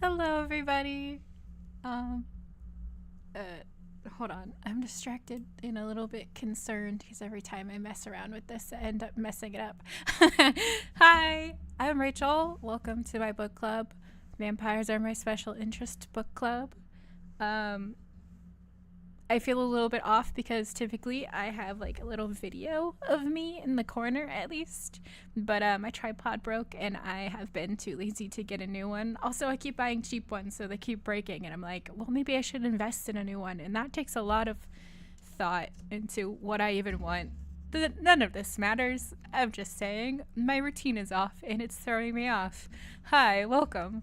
Hello, everybody. Um, uh, Hold on. I'm distracted and a little bit concerned because every time I mess around with this, I end up messing it up. Hi, I'm Rachel. Welcome to my book club. Vampires are my special interest book club. I feel a little bit off because typically I have like a little video of me in the corner at least, but my tripod broke and I have been too lazy to get a new one. Also, I keep buying cheap ones, so they keep breaking, and I'm like, well, maybe I should invest in a new one, and that takes a lot of thought into what I even want. None of this matters. I'm just saying my routine is off and it's throwing me off. Hi, welcome.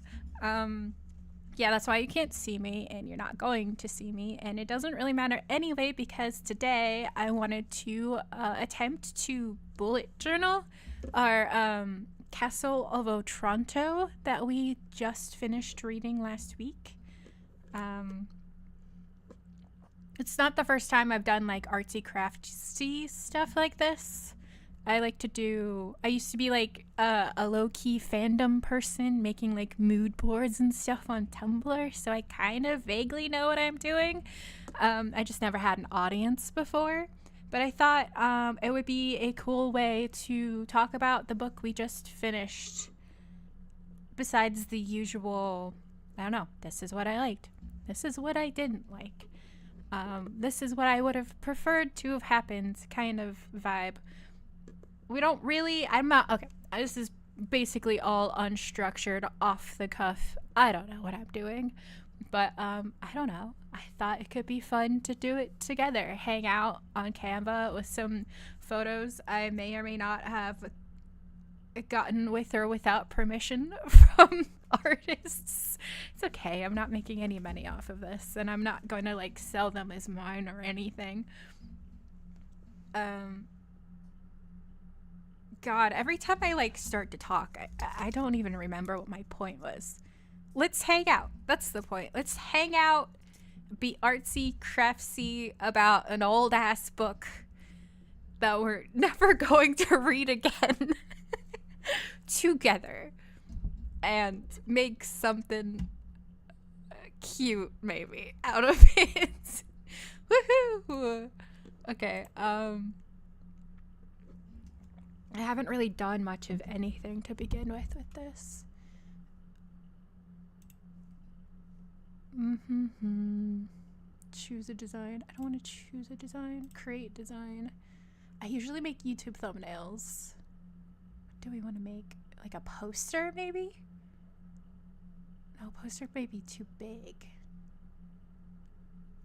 Yeah, that's why you can't see me and you're not going to see me, and it doesn't really matter anyway because today I wanted to attempt to bullet journal our Castle of Otranto that we just finished reading last week. It's not the first time I've done like artsy craftsy stuff like this. I used to be like a low-key fandom person making like mood boards and stuff on Tumblr, so I kind of vaguely know what I'm doing. I just never had an audience before, but I thought it would be a cool way to talk about the book we just finished besides the usual, I don't know, this is what I liked, this is what I didn't like, this is what I would have preferred to have happened kind of vibe. We don't really, okay, this is basically all unstructured, off the cuff. I don't know what I'm doing, but I don't know. I thought it could be fun to do it together, hang out on Canva with some photos I may or may not have gotten with or without permission from artists. It's okay, I'm not making any money off of this, and I'm not going to like sell them as mine or anything. God, every time I like start to talk, I don't even remember what my point was. Let's hang out. That's the point. Let's hang out, be artsy, craftsy about an old ass book that we're never going to read again together and make something cute maybe out of it. Woohoo! Okay, I haven't really done much of anything to begin with this. Choose a design. I don't want to choose a design. Create design. I usually make YouTube thumbnails. What do we want to make? Like a poster, maybe? No, poster may be too big.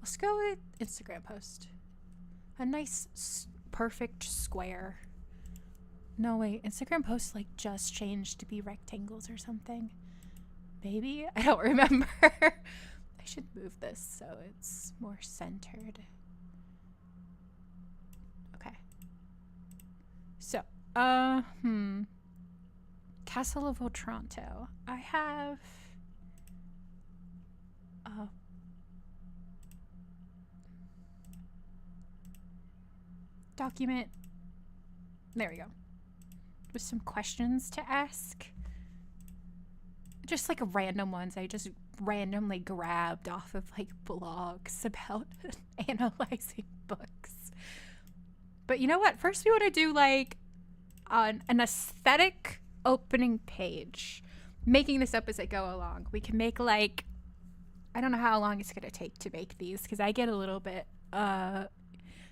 Let's go with Instagram post. A nice, perfect square. No, wait, Instagram posts like just changed to be rectangles or something. Maybe? I don't remember. I should move this so it's more centered. Okay. So, Castle of Otranto. I have document. There we go. With some questions to ask. Just like random ones I just randomly grabbed off of like blogs about analyzing books. But you know what? First we want to do like an aesthetic opening page. Making this up as I go along. We can make like, I don't know how long it's going to take to make these because I get a little bit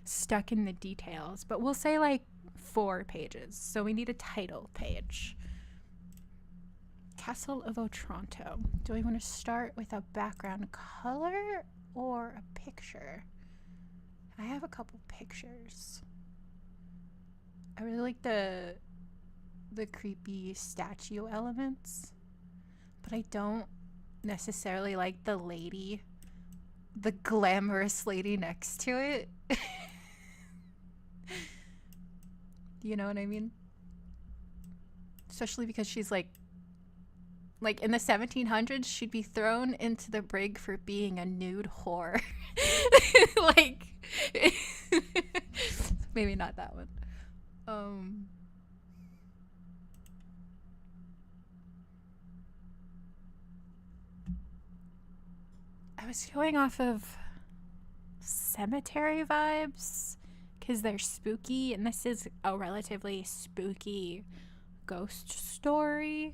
stuck in the details. But we'll say like 4 pages. So we need a title page. Castle of Otranto. Do we want to start with a background color or a picture? I have a couple pictures. I really like the creepy statue elements, but I don't necessarily like the glamorous lady next to it. You know what I mean? Especially because she's like in the 1700s, she'd be thrown into the brig for being a nude whore. Like, maybe not that one. was going off of cemetery vibes because they're spooky, and this is a relatively spooky ghost story.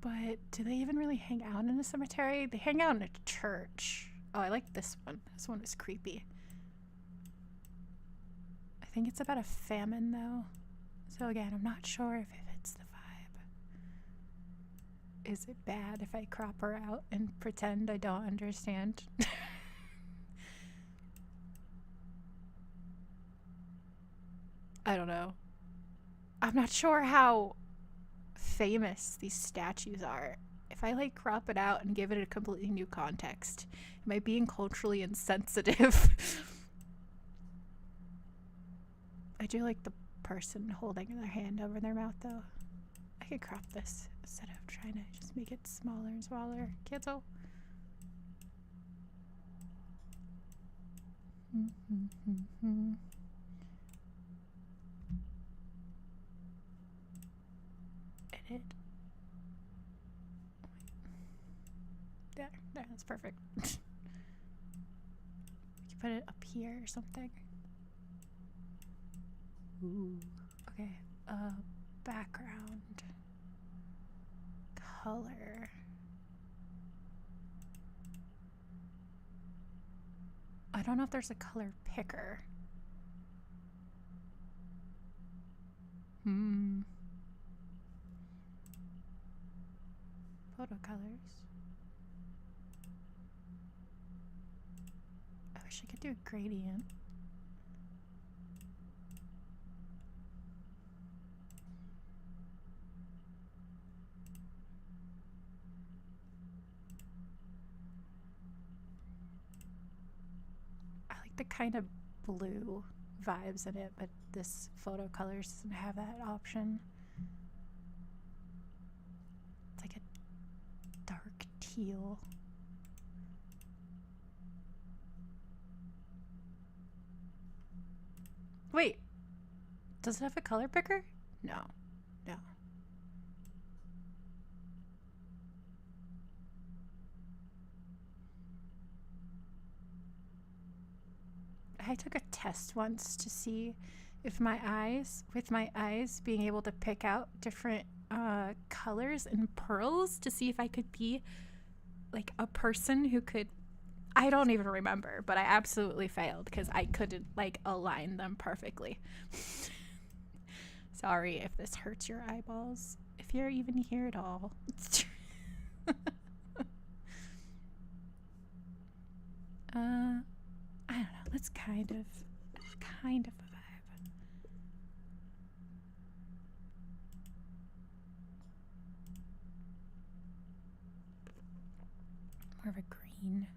But do they even really hang out in a cemetery? They hang out in a church. Oh, I like this one. This one is creepy. I think it's about a famine, though. So again, I'm not sure if it fits the vibe. Is it bad if I crop her out and pretend I don't understand? I don't know. I'm not sure how famous these statues are. If I like crop it out and give it a completely new context, am I being culturally insensitive? I do like the person holding their hand over their mouth, though. I could crop this instead of trying to just make it smaller and smaller. Cancel. Edit. There, that's perfect. We can put it up here or something. Ooh. Okay. Background. Color. I don't know if there's a color picker. Photo colors. I wish I could do a gradient. I like the kind of blue vibes in it, but this photo colors doesn't have that option. It's like a dark teal. Wait, does it have a color picker? No, no. I took a test once to see if my eyes, with my eyes being able to pick out different colors and pearls, to see if I could be like a person who could, I don't even remember, but I absolutely failed because I couldn't like align them perfectly. Sorry if this hurts your eyeballs, if you're even here at all. I don't know, that's kind of a vibe. More of a green.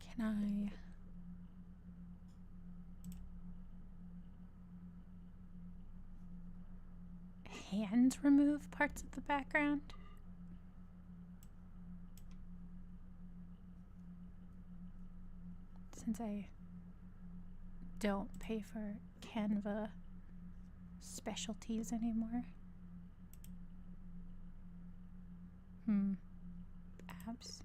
Can I hand remove parts of the background? Since I don't pay for Canva specialties anymore. Abs.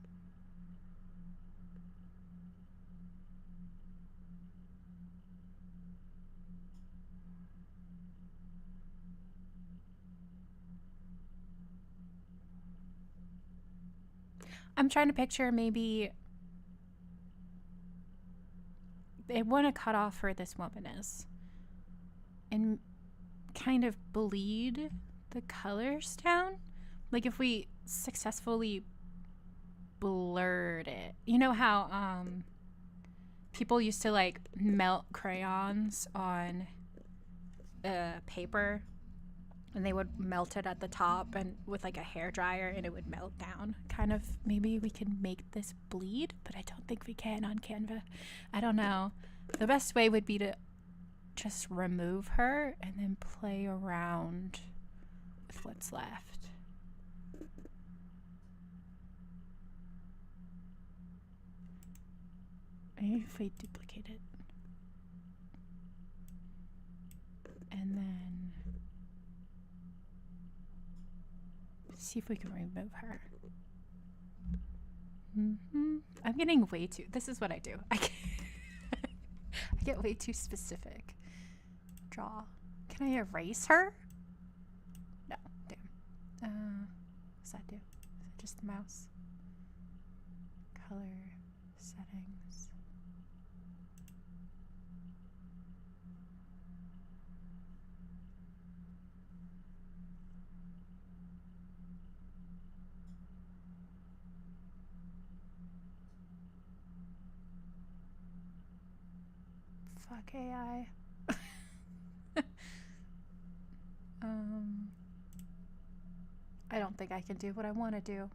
I'm trying to picture maybe they want to cut off where this woman is and kind of bleed the colors down. Like if we successfully blurred it. You know how people used to like melt crayons on paper, and they would melt it at the top and with like a hair dryer, and it would melt down. Kind of maybe we can make this bleed, but I don't think we can on Canva. I don't know. The best way would be to just remove her and then play around with what's left. Maybe if we duplicate it. And then see if we can remove her. I'm getting way too, this is what I do. I get way too specific. Draw. Can I erase her? No, damn. What's that do? Is it just the mouse? Color, settings. Fuck AI. I don't think I can do what I want to do,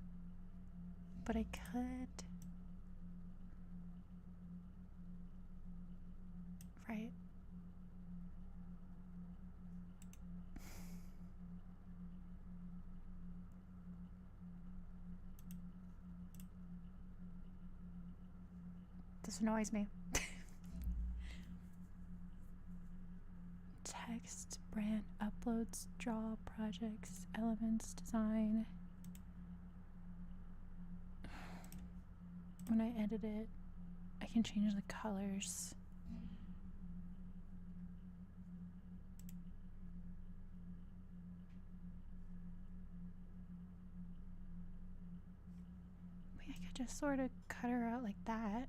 but I could. Right? This annoys me. Text, brand, uploads, draw, projects, elements, design. When I edit it, I can change the colors. Wait, I could just sort of cut her out like that.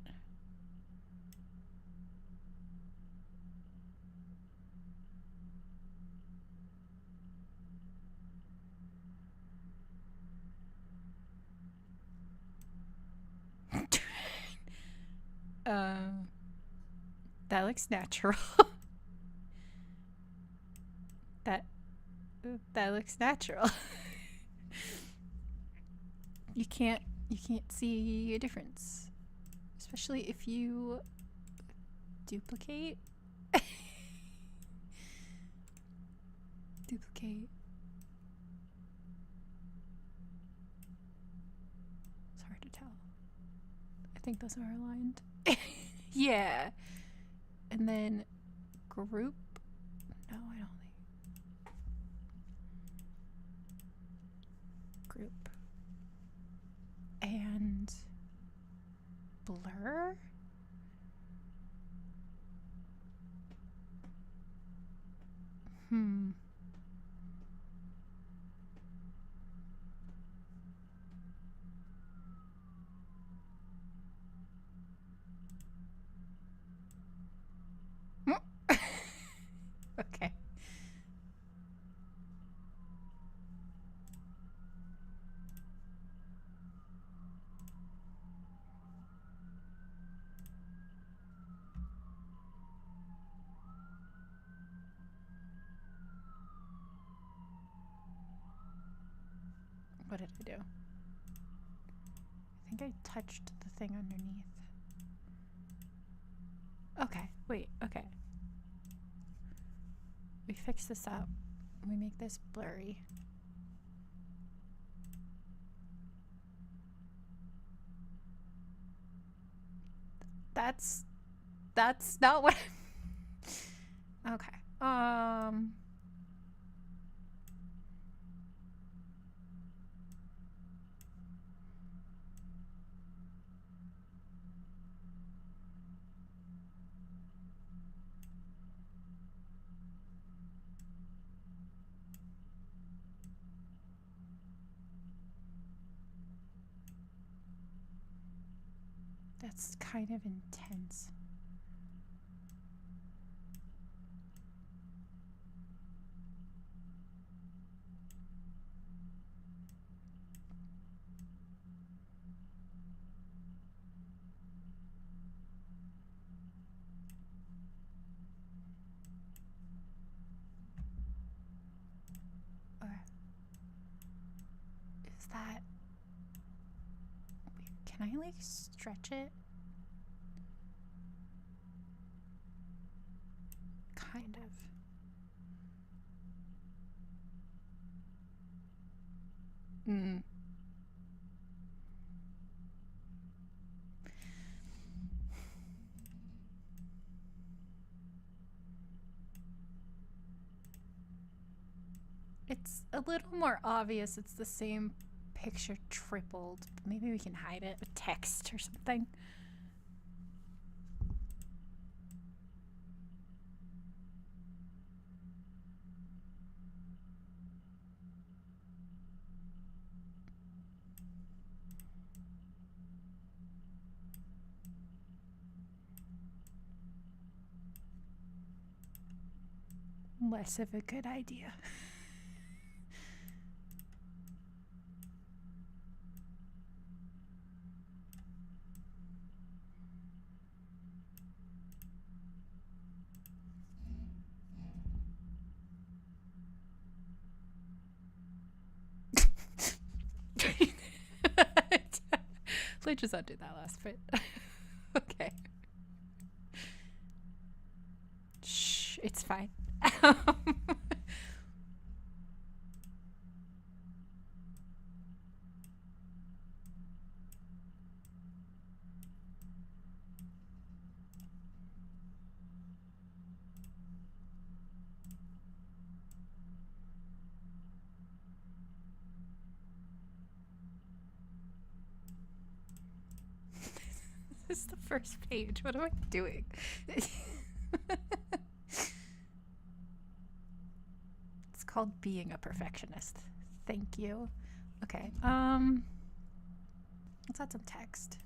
That looks natural. that looks natural. You can't see a difference, especially if you duplicate. Duplicate. It's hard to tell. I think those are aligned. Yeah. And then group. No, I don't think. Group. And blur. Okay. What did I do? I think I touched the thing underneath. Okay, wait, okay. We fix this up. We make this blurry. That's not what Okay. That's kind of intense. Okay. Is that... Wait, can I like stretch it? Kind of. Mm. It's a little more obvious it's the same picture tripled. Maybe we can hide it with text or something. Less of a good idea. Let's just undo that last bit. Okay. Shh, it's fine. This is the first page. What am I doing? It's called being a perfectionist. Thank you. Okay. Let's add some text.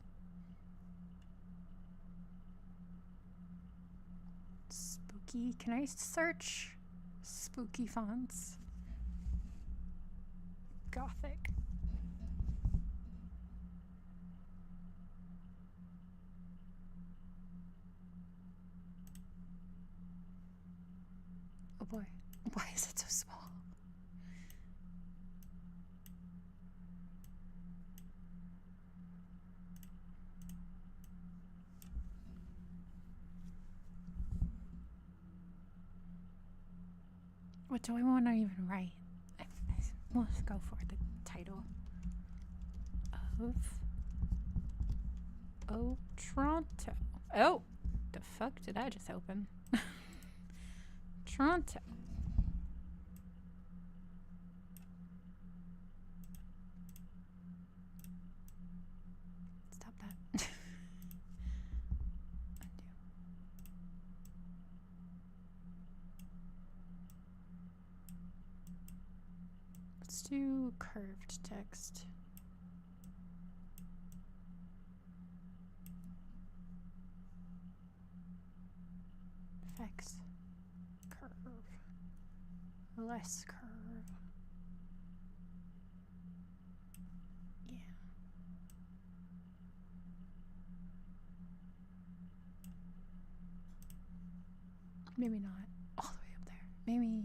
Spooky. Can I search spooky fonts? Gothic. Oh boy. Why is it so small? What do I want to even write? Let's go for the title of Otranto. Oh, the fuck did I just open? Toronto. Stop that. Undo. Let's do curved text. Effects. Less curve. Yeah. Maybe not all the way up there. Maybe here.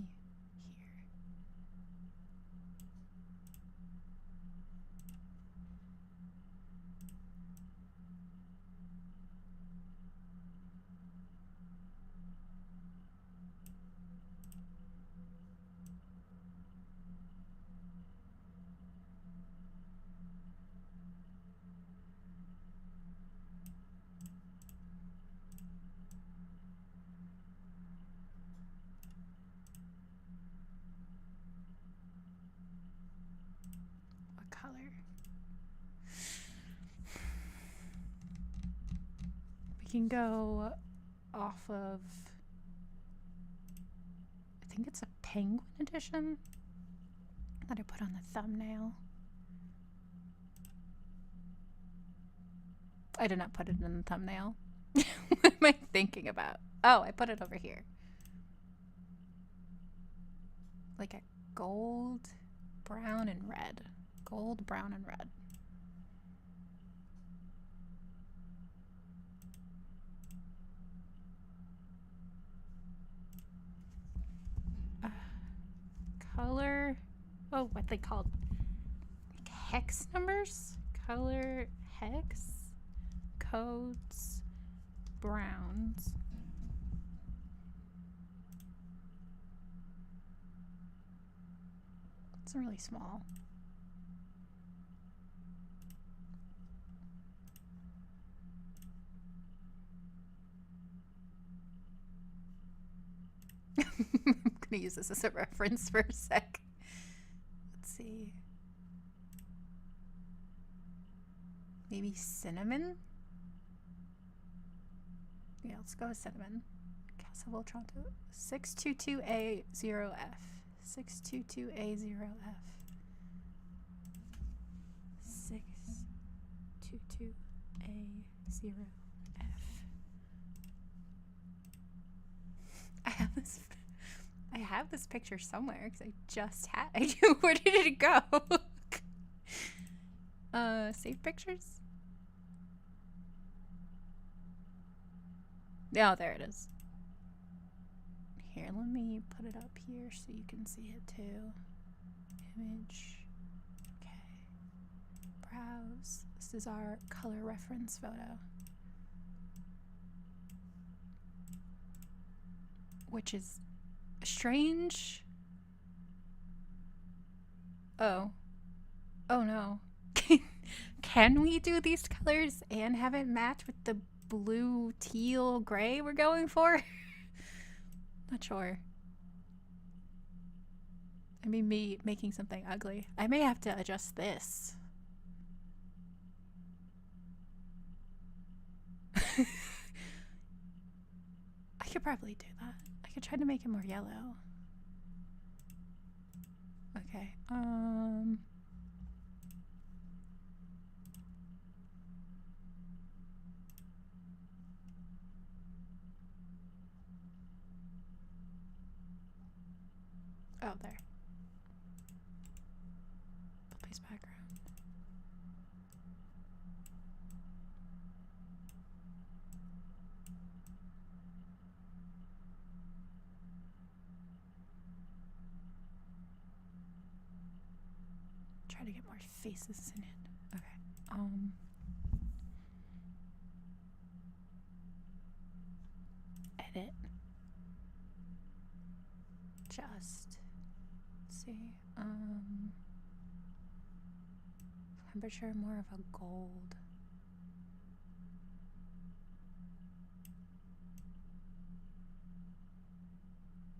Color. We can go off of, I think it's a penguin edition that I put on the thumbnail. I did not put it in the thumbnail. What am I thinking about? Oh, I put it over here. Like a gold, brown, and red. Gold, brown, and red. Color. Oh, what they called like hex numbers? Color hex codes browns. It's really small. I'm gonna use this as a reference for a sec. Let's see. Maybe cinnamon? Yeah, let's go with cinnamon. Castle of Otranto. 622A0F. 622A0F. 622A0F. I have this picture somewhere because I just had. Where did it go? Save pictures? Oh, there it is. Here, let me put it up here so you can see it too. Image. Okay. Browse. This is our color reference photo. Which is strange. Oh. Oh no. Can we do these colors and have it match with the blue, teal, gray we're going for? Not sure. I mean, me making something ugly. I may have to adjust this. I could probably do that. I could try to make it more yellow. Okay. Oh, there. Please background. Try to get more faces in it. Okay. Edit. Just. Let's see. Temperature more of a gold.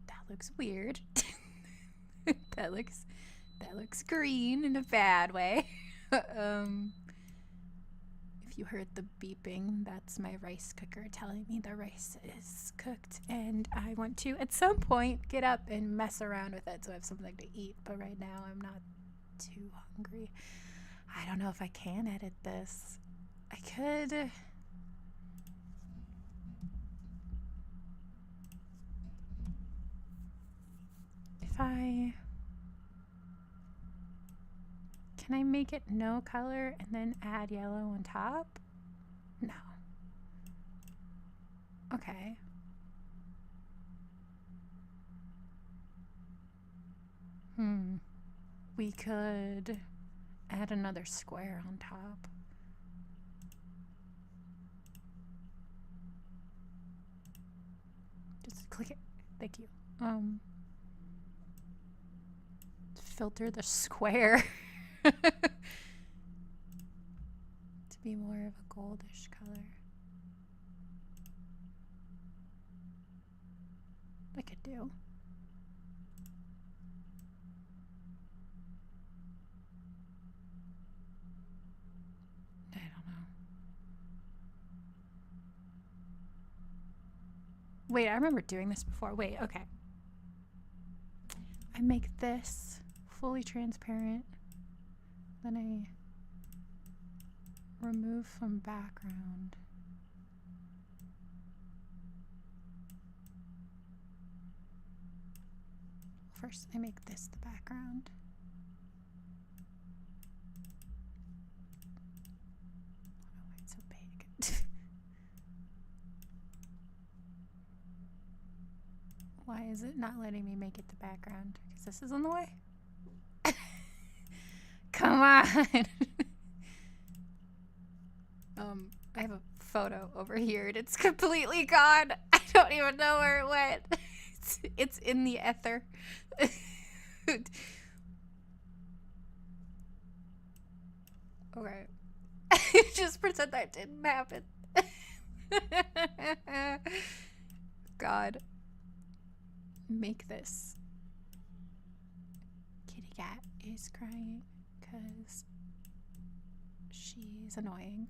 That looks weird. that looks green in a bad way. If you heard the beeping, that's my rice cooker telling me the rice is cooked and I want to at some point get up and mess around with it so I have something to eat, but right now I'm not too hungry. I don't know if I can edit this. I could. If I... Can I make it no color and then add yellow on top? No. Okay. We could add another square on top. Just click it. Thank you. Filter the square. To be more of a goldish color. I could do. I don't know. Wait, I remember doing this before. Wait, okay. I make this fully transparent. Then I remove from background. First, I make this the background. Oh, why it's so big. Why is it not letting me make it the background? Because this is in the way? Come on. I have a photo over here and it's completely gone. I don't even know where it went. It's in the ether. Okay. Just pretend that didn't happen. God. Make this. Kitty cat is crying because she's annoying.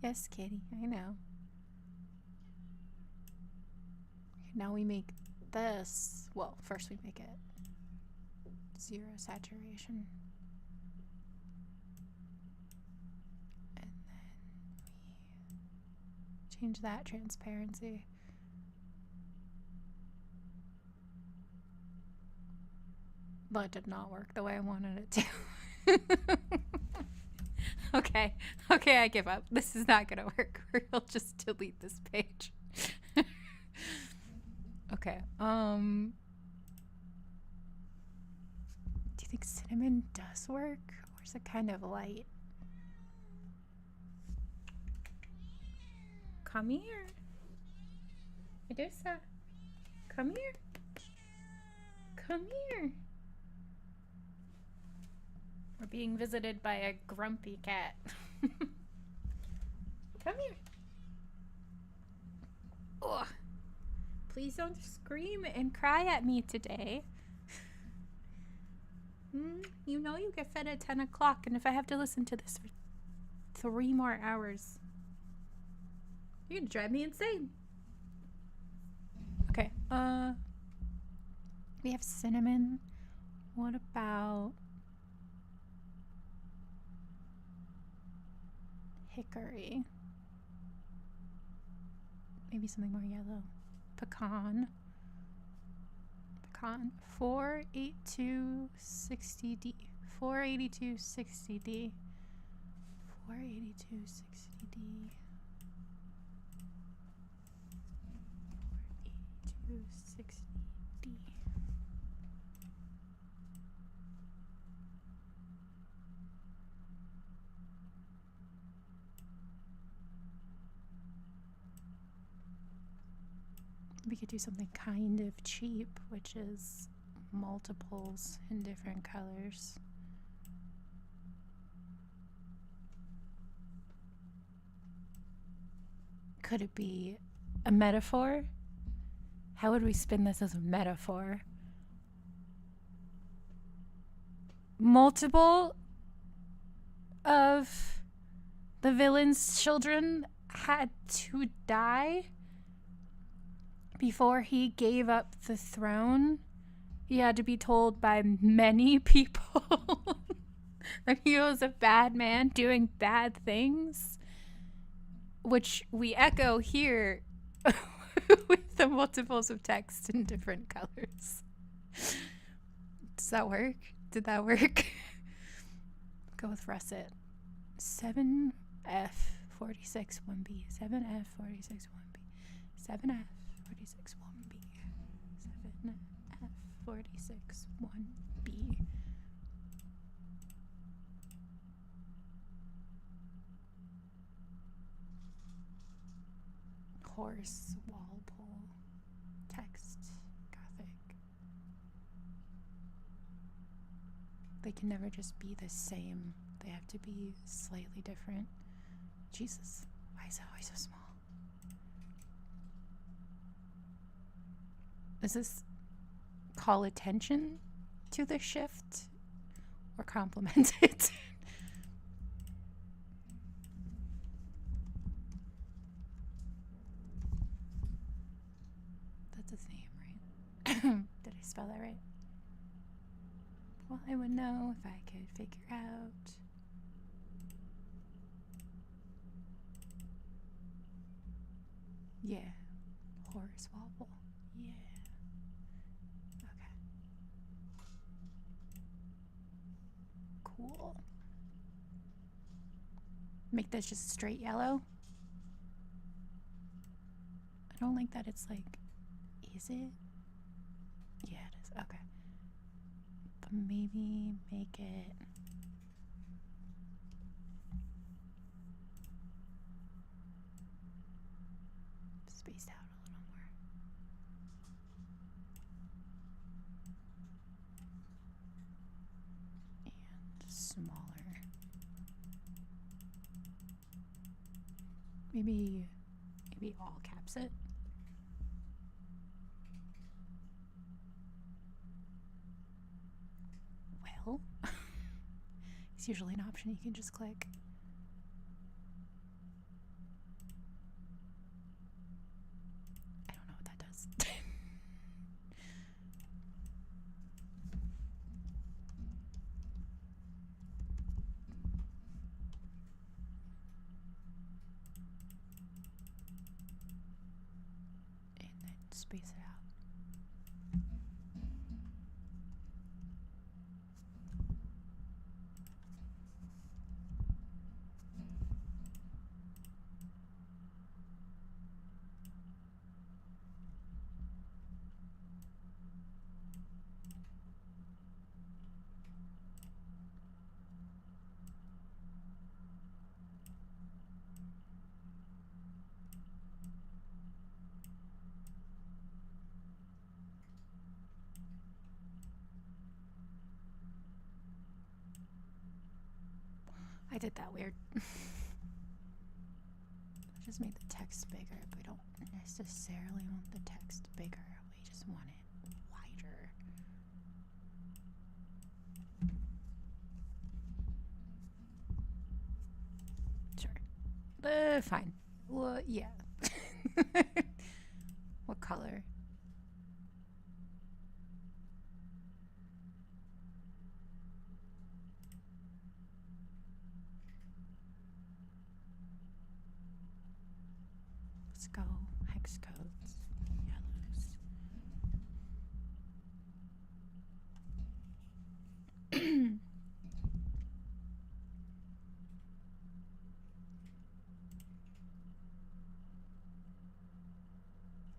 Yes, kitty, I know. Now we make this. Well, first we make it 0 saturation. And then we change that transparency. That did not work the way I wanted it to. Okay, I give up. This is not gonna work. We'll just delete this page. Okay, do you think cinnamon does work? Or is it kind of light? Come here. Medusa. Come here. Come here. We're being visited by a grumpy cat. Come here. Ugh. Please don't scream and cry at me today. You know you get fed at 10 o'clock, and if I have to listen to this for 3 more hours, you're gonna drive me insane. Okay, we have cinnamon. What about hickory? Maybe something more yellow. Pecan. 48260D. 48260D. 48260D. 48260D. We could do something kind of cheap, which is multiples in different colors. Could it be a metaphor? How would we spin this as a metaphor? Multiple of the villain's children had to die before he gave up the throne. He had to be told by many people that he was a bad man doing bad things, which we echo here with the multiples of text in different colors. Does that work? Did that work? Go with russet. 7F46 1B. 7F46 1B. 7F 46 1B. 7F 46 1B. Horse, Walpole, text, gothic. They can never just be the same. They have to be slightly different. Jesus, why is it always so small? Does this call attention to the shift or compliment it? That's his name, right? Did I spell that right? Well, I would know if I could figure out. Yeah. Horace Walpole. Yeah. Okay. Cool. Make this just straight yellow. I don't like that it's like, is it? Yeah, it is. Okay. But maybe make it spaced out a little more. And Maybe all caps it. Well, it's usually an option you can just click. I don't know what that does. And then space it out. I did that weird. I just made the text bigger, but we don't necessarily want the text bigger. We just want it wider. Sure. Fine. Well, yeah. What color? Let's go hex codes, yellows.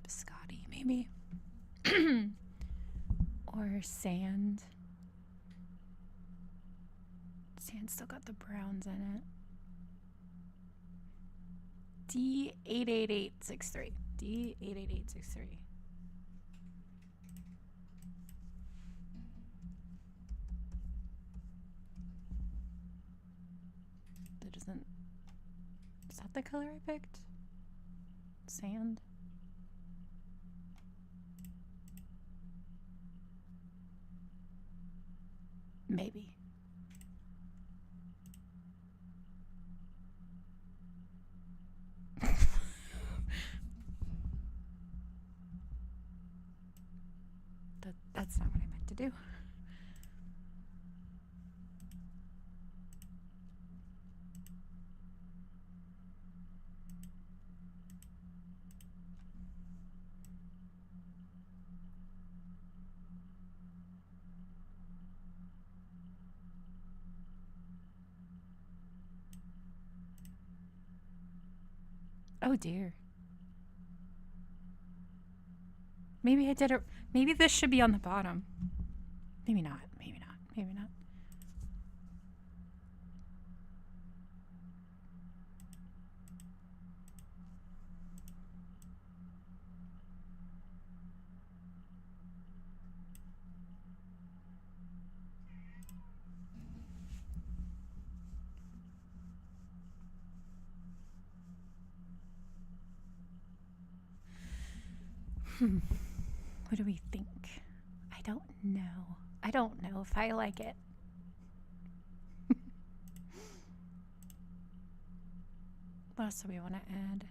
Biscotti, maybe. Or sand. Sand's still got the browns in it. D88863. D88863. That doesn't... Is that the color I picked? Sand? Maybe. That's not what I meant to do. Oh dear. Maybe I did it. Maybe this should be on the bottom. Maybe not. Maybe not. Maybe not. What do we think? I don't know. I don't know if I like it. What else do we want to add?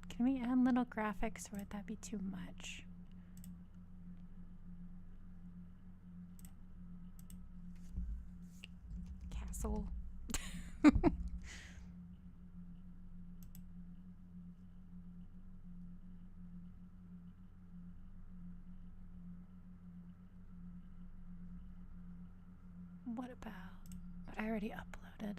Can we add little graphics or would that be too much? Castle. What about what I already uploaded?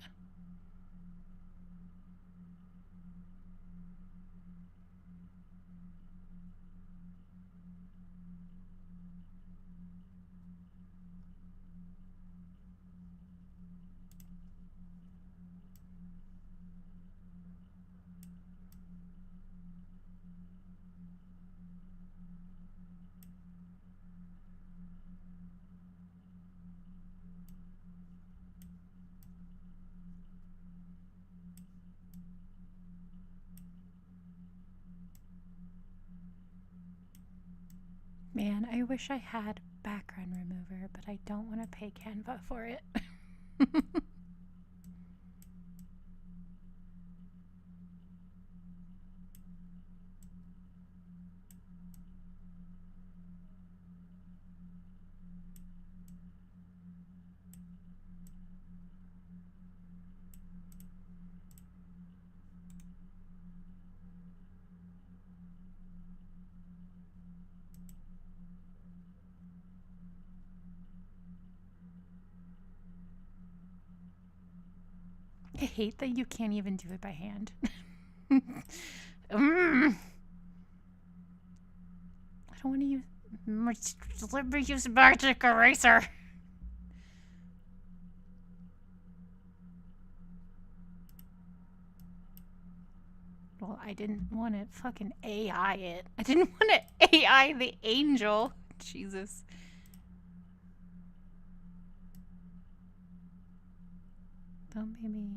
Man, I wish I had background remover, but I don't want to pay Canva for it. I hate that you can't even do it by hand. I don't want to use... Let me use magic eraser. Well, I didn't want to fucking AI it. I didn't want to AI the angel. Jesus. Don't maybe...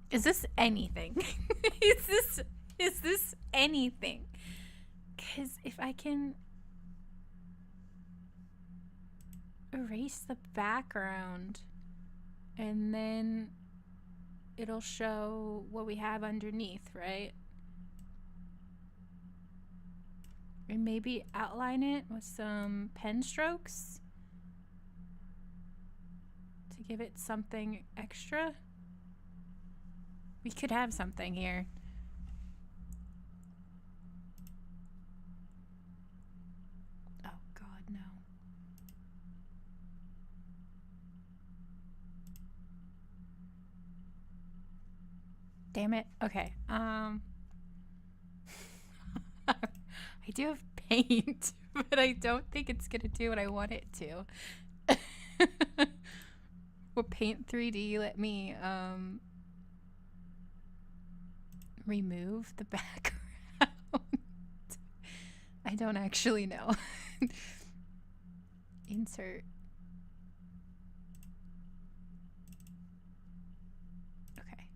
Is this anything? Is this anything? Because if I can erase the background and then it'll show what we have underneath, right? And maybe outline it with some pen strokes to give it something extra. We could have something here. Oh God, no. Damn it. Okay. I do have paint, but I don't think it's gonna do what I want it to. Will Paint 3D let me remove the background? I don't actually know. Insert. Okay.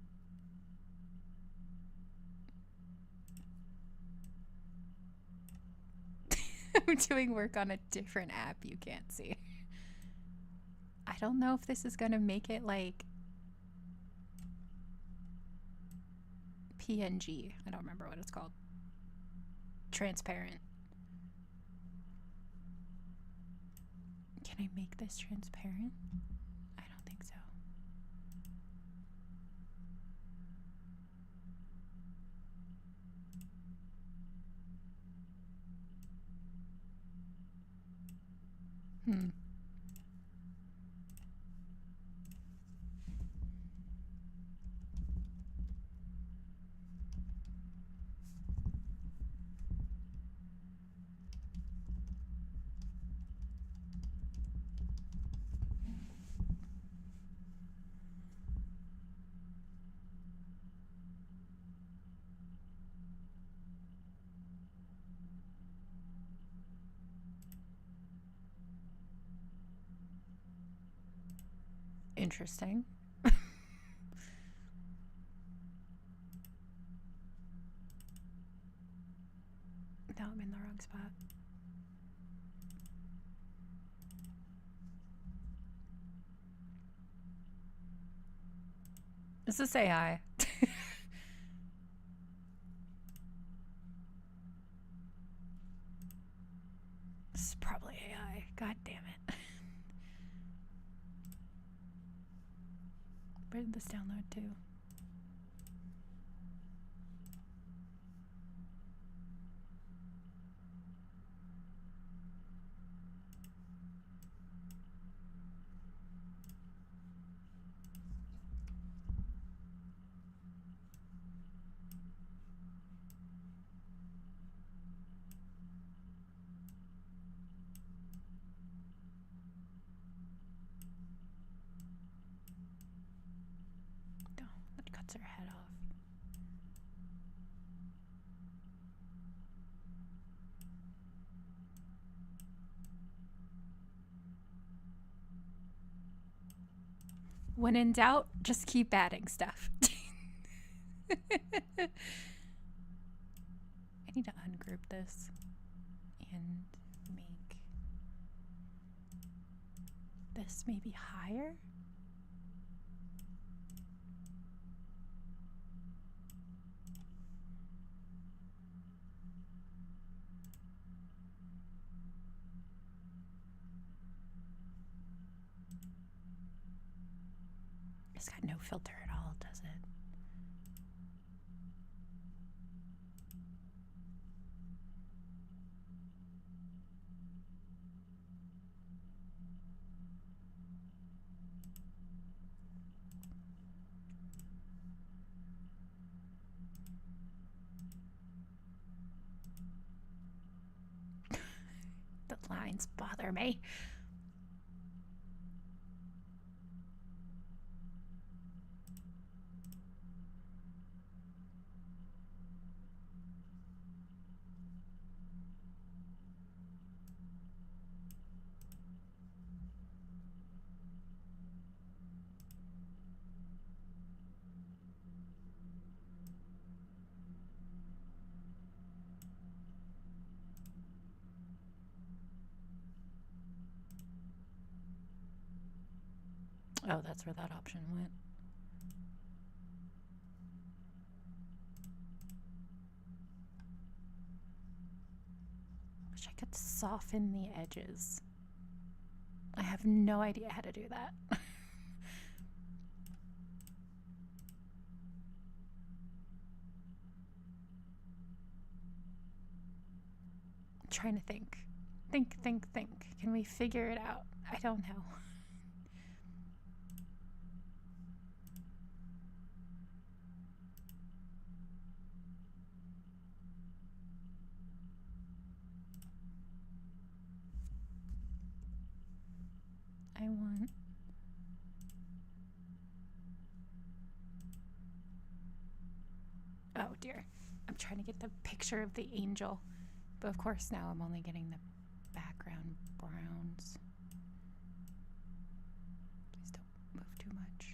I'm doing work on a different app you can't see. I don't know if this is gonna make it like PNG. I don't remember what it's called. Transparent. Can I make this transparent? I don't think so. Interesting. No, I'm in the wrong spot. Is this AI? This is probably AI. God damn it. Where did this download to? That cuts her head off. When in doubt, just keep adding stuff. I need to ungroup this and make this maybe higher. It's got no filter at all, does it? The lines bother me. Oh, that's where that option went. Wish I could soften the edges. I have no idea how to do that. I'm trying to think. Think. Can we figure it out? I don't know. I want oh dear, I'm trying to get the picture of the angel, but of course now I'm only getting the background browns. Please don't move too much.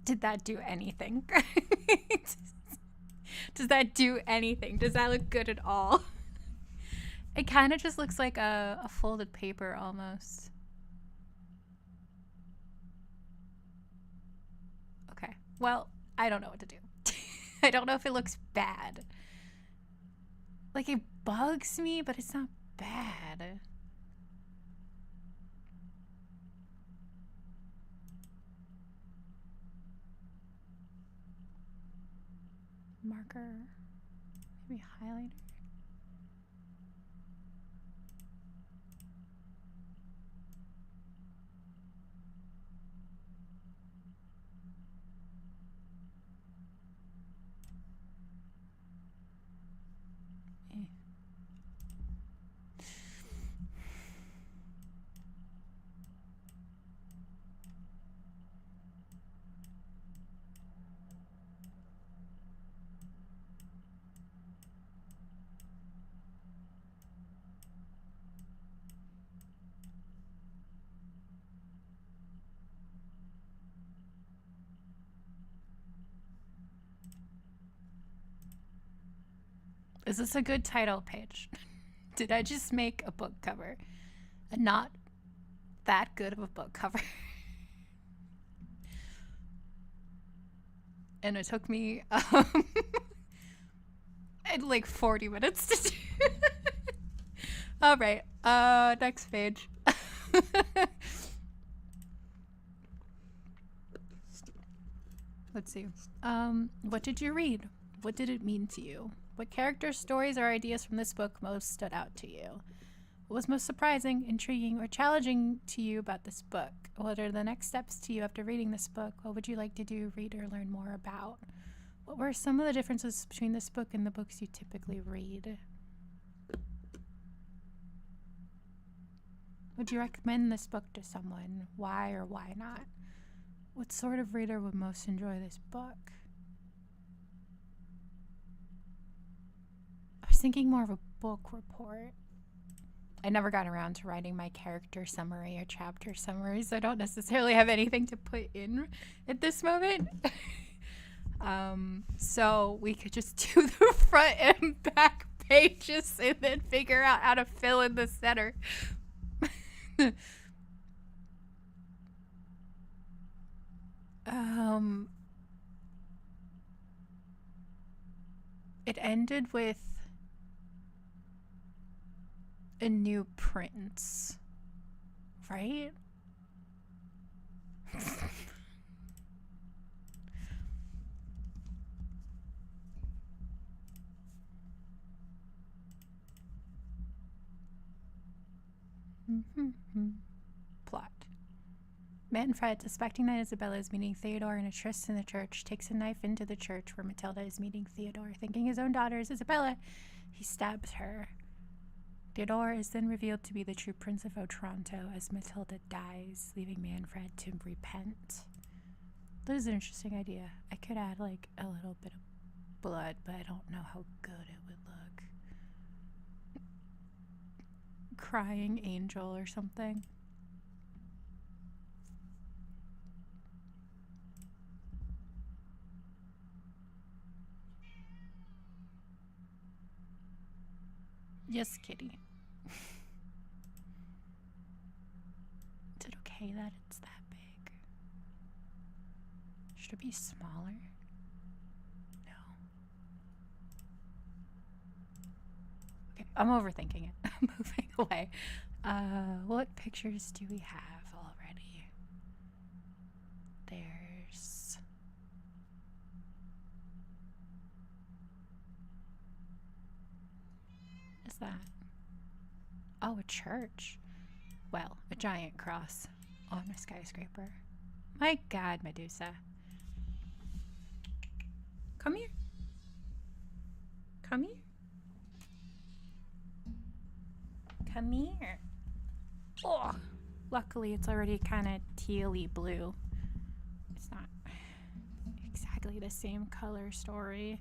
Did that do anything? Does that do anything? Does that look good at all? It kind of just looks like a folded paper almost. Okay. Well, I don't know what to do. I don't know if it looks bad. Like, it bugs me, but it's not bad. Marker, maybe highlighter. Is this a good title page? Did I just make a book cover? A not that good of a book cover. And it took me like 40 minutes to do. All right, next page. Let's see. What did you read? What did it mean to you? What characters, stories, or ideas from this book most stood out to you? What was most surprising, intriguing, or challenging to you about this book? What are the next steps to you after reading this book? What would you like to do, read, or learn more about? What were some of the differences between this book and the books you typically read? Would you recommend this book to someone? Why or why not? What sort of reader would most enjoy this book? I was thinking more of a book report. I never got around to writing my character summary or chapter summary, so I don't necessarily have anything to put in at this moment. So we could just do the front and back pages and then figure out how to fill in the center. It ended with a new prince, right? Plot. Manfred, suspecting that Isabella is meeting Theodore in a tryst in the church, takes a knife into the church where Matilda is meeting Theodore. Thinking his own daughter is Isabella, he stabs her. Theodore is then revealed to be the true Prince of Otranto as Matilda dies, leaving Manfred to repent. That is an interesting idea. I could add like a little bit of blood, but I don't know how good it would look. Crying angel or something. Yes, kitty. Is it okay that it's that big? Should it be smaller? No. Okay, I'm overthinking it. I'm moving away. What pictures do we have already? There's... What is that? Oh, a church. Well, a giant cross on a skyscraper. My God, Medusa. Come here. Come here. Come here. Oh, luckily it's already kind of tealy blue. It's not exactly the same color story.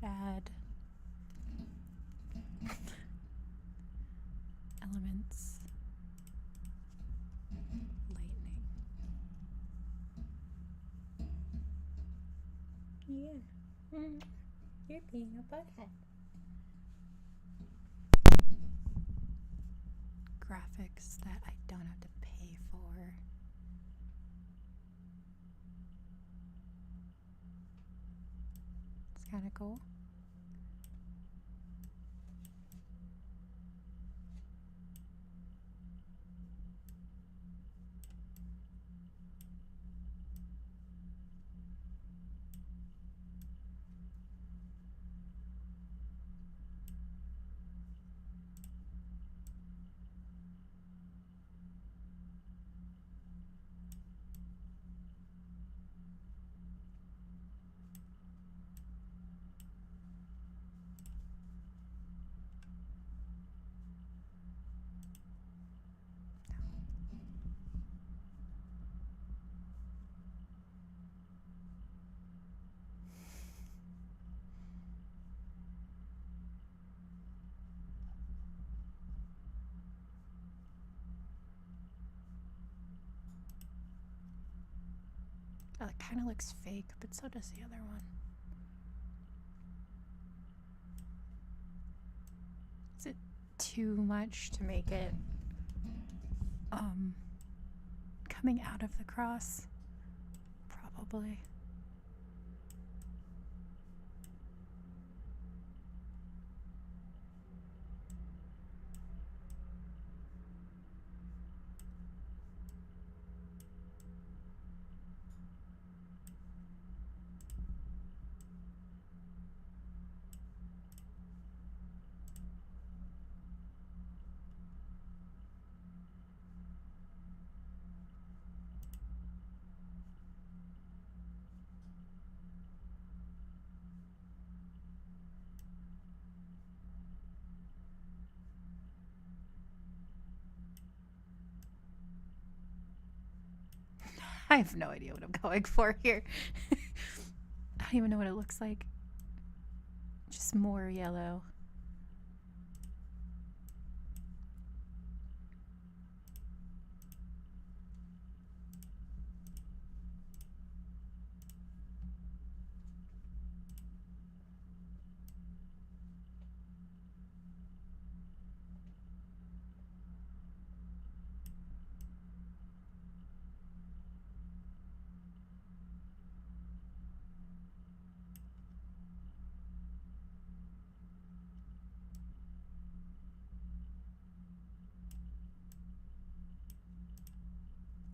Add elements, lightning. Yeah, you're being a butthead. Graphics that I don't have to pay for. It's kind of cool. Oh, it kind of looks fake, but so does the other one. Is it too much to make it coming out of the cross? Probably. I have no idea what I'm going for here. I don't even know what it looks like. Just more yellow.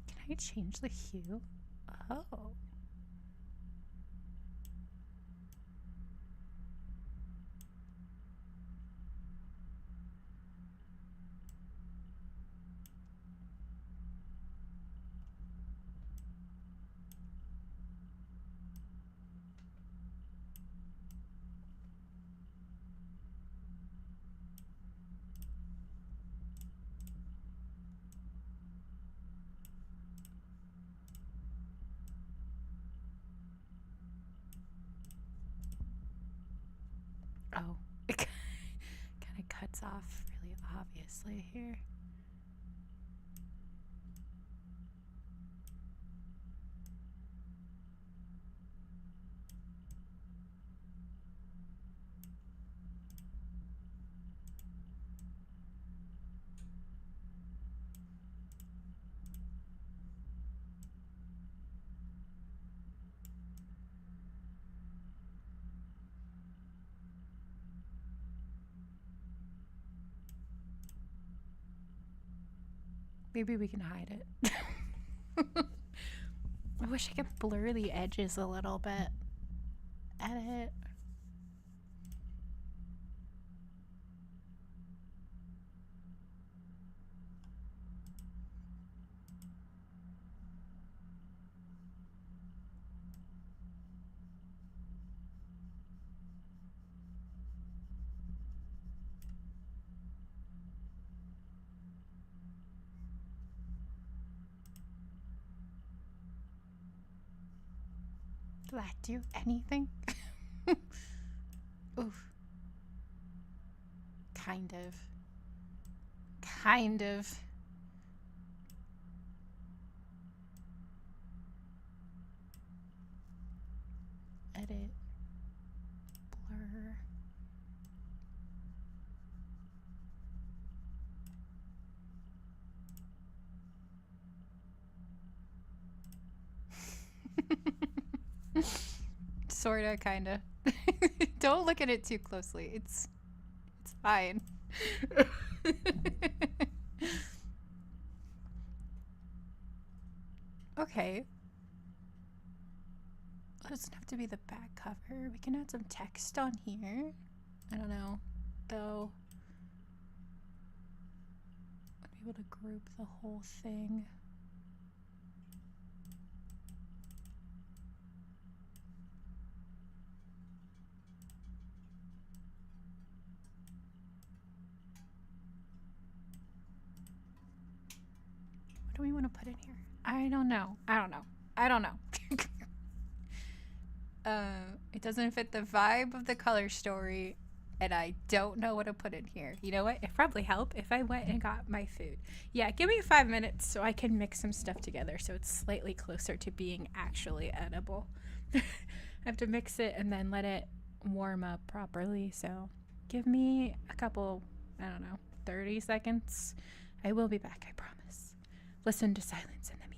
Can I change the hue? Oh. Oh, it kind of cuts off really obviously here. Maybe we can hide it. I wish I could blur the edges a little bit. Edit. Did that do anything? Oof. Kind of. Kind of. Edit. Blur. Sorta, kinda. Don't look at it too closely. It's fine. Okay. It doesn't have to be the back cover. We can add some text on here. I don't know, though. I'd be able to group the whole thing. What do we want to put in here? I don't know. It doesn't fit the vibe of the color story. and I don't know what to put in here. You know what? It'd probably help if I went and got my food. Yeah, give me 5 minutes so I can mix some stuff together so it's slightly closer to being actually edible. I have to mix it and then let it warm up properly, so give me a couple, I don't know, 30 seconds. I will be back, I promise. Listen to silence in the meantime.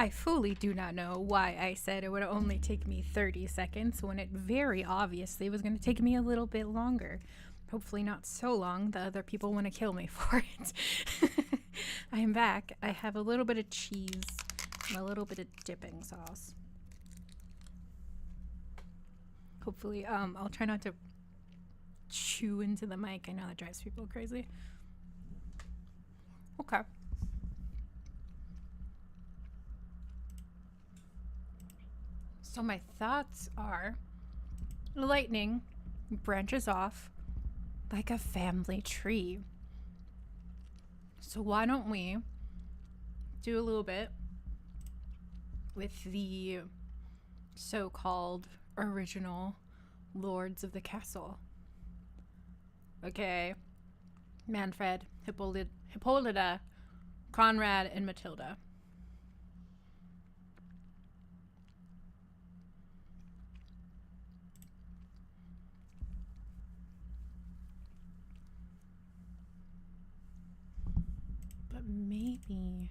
I fully do not know why I said it would only take me 30 seconds when it very obviously was going to take me a little bit longer. Hopefully not so long that other people want to kill me for it. I am back. I have a little bit of cheese and a little bit of dipping sauce. Hopefully, I'll try not to chew into the mic. I know that drives people crazy. Okay. So my thoughts are, lightning branches off like a family tree. So why don't we do a little bit with the so-called original lords of the castle. Okay. Manfred, Hippolyta, Conrad, and Matilda. But maybe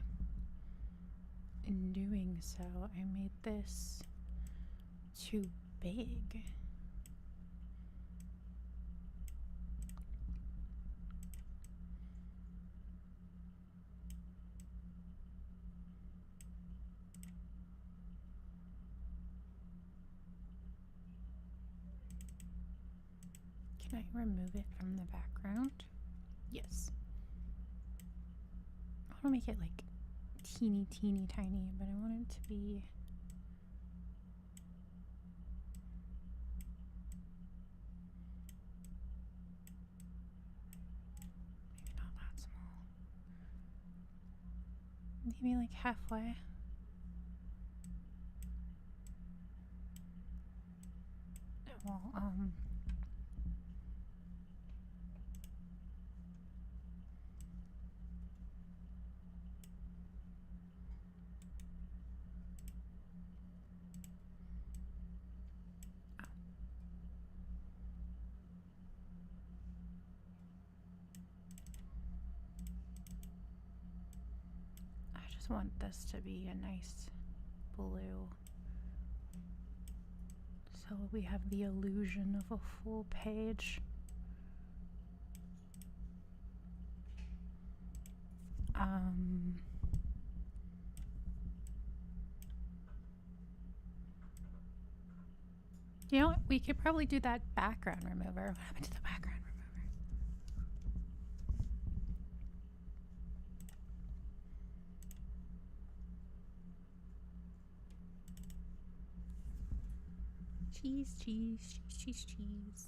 in doing so, I made this too big. Can I remove it from the background? Yes. I want to make it like teeny tiny, but I want it to be maybe not that small. Maybe like halfway. Well, I want this to be a nice blue, so we have the illusion of a full page. You know what? We could probably do that background remover. What happened to the background remover? Cheese, cheese, cheese, cheese, cheese.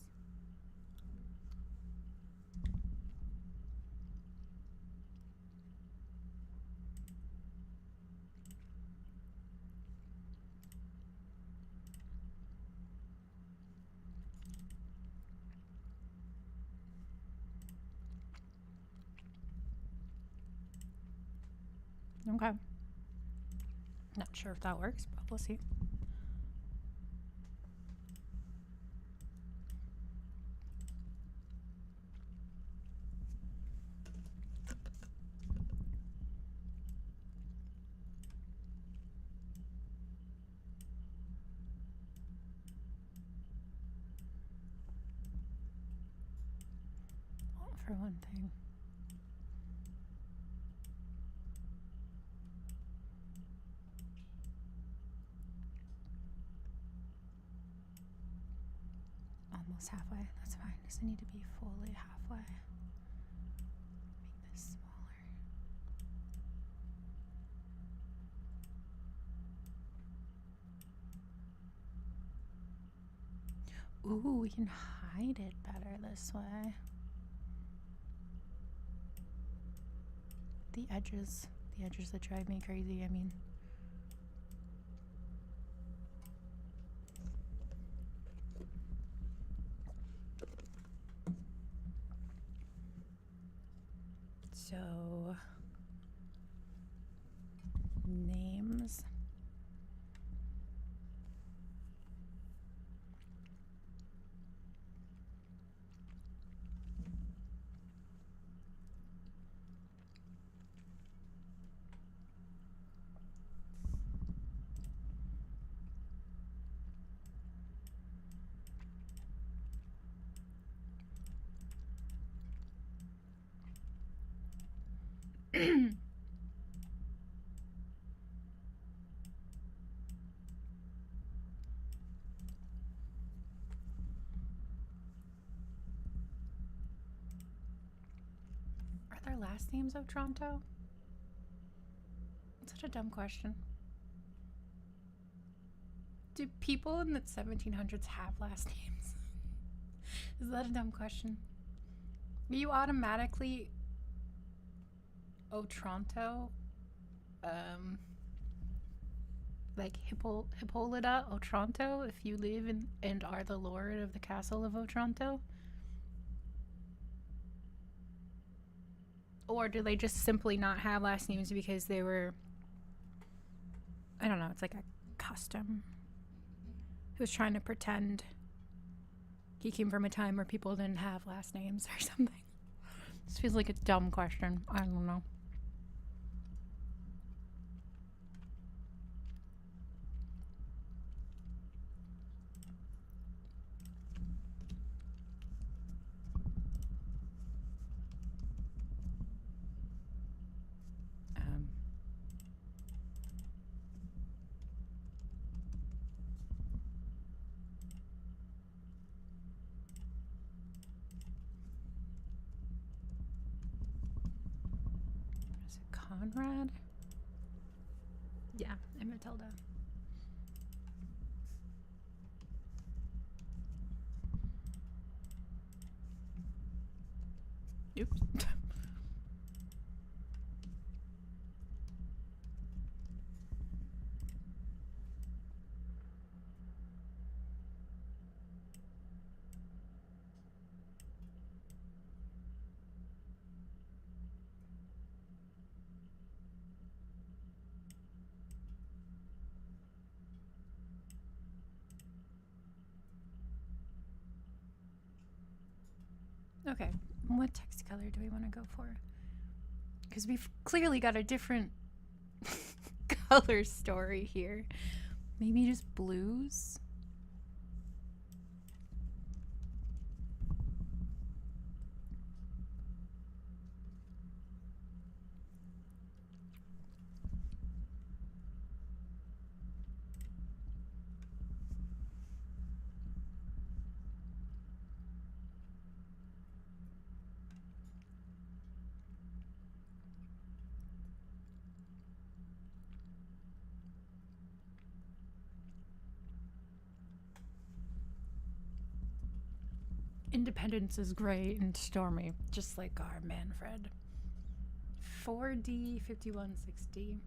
Okay. Not sure if that works, but we'll see. Well, for one thing. Almost halfway. That's fine. Doesn't need to be fully halfway. Make this smaller. Ooh, we can hide it better this way. The edges that drive me crazy, I mean. So, names. Are there last names of Otranto? Such a dumb question. Do people in the 1700s have last names? Is that a dumb question? You automatically Otranto, like Hippolyta Otranto, if you live in and are the lord of the Castle of Otranto? Or do they just simply not have last names because they were, I don't know, it's like a custom. He was trying to pretend he came from a time where people didn't have last names or something. This feels like a dumb question. I don't know. Conrad? Yeah, and Matilda. Oops. Okay, what text color do we want to go for? Because we've clearly got a different color story here. Maybe just blues? Independence is gray and stormy, just like our Manfred. 4D 5160.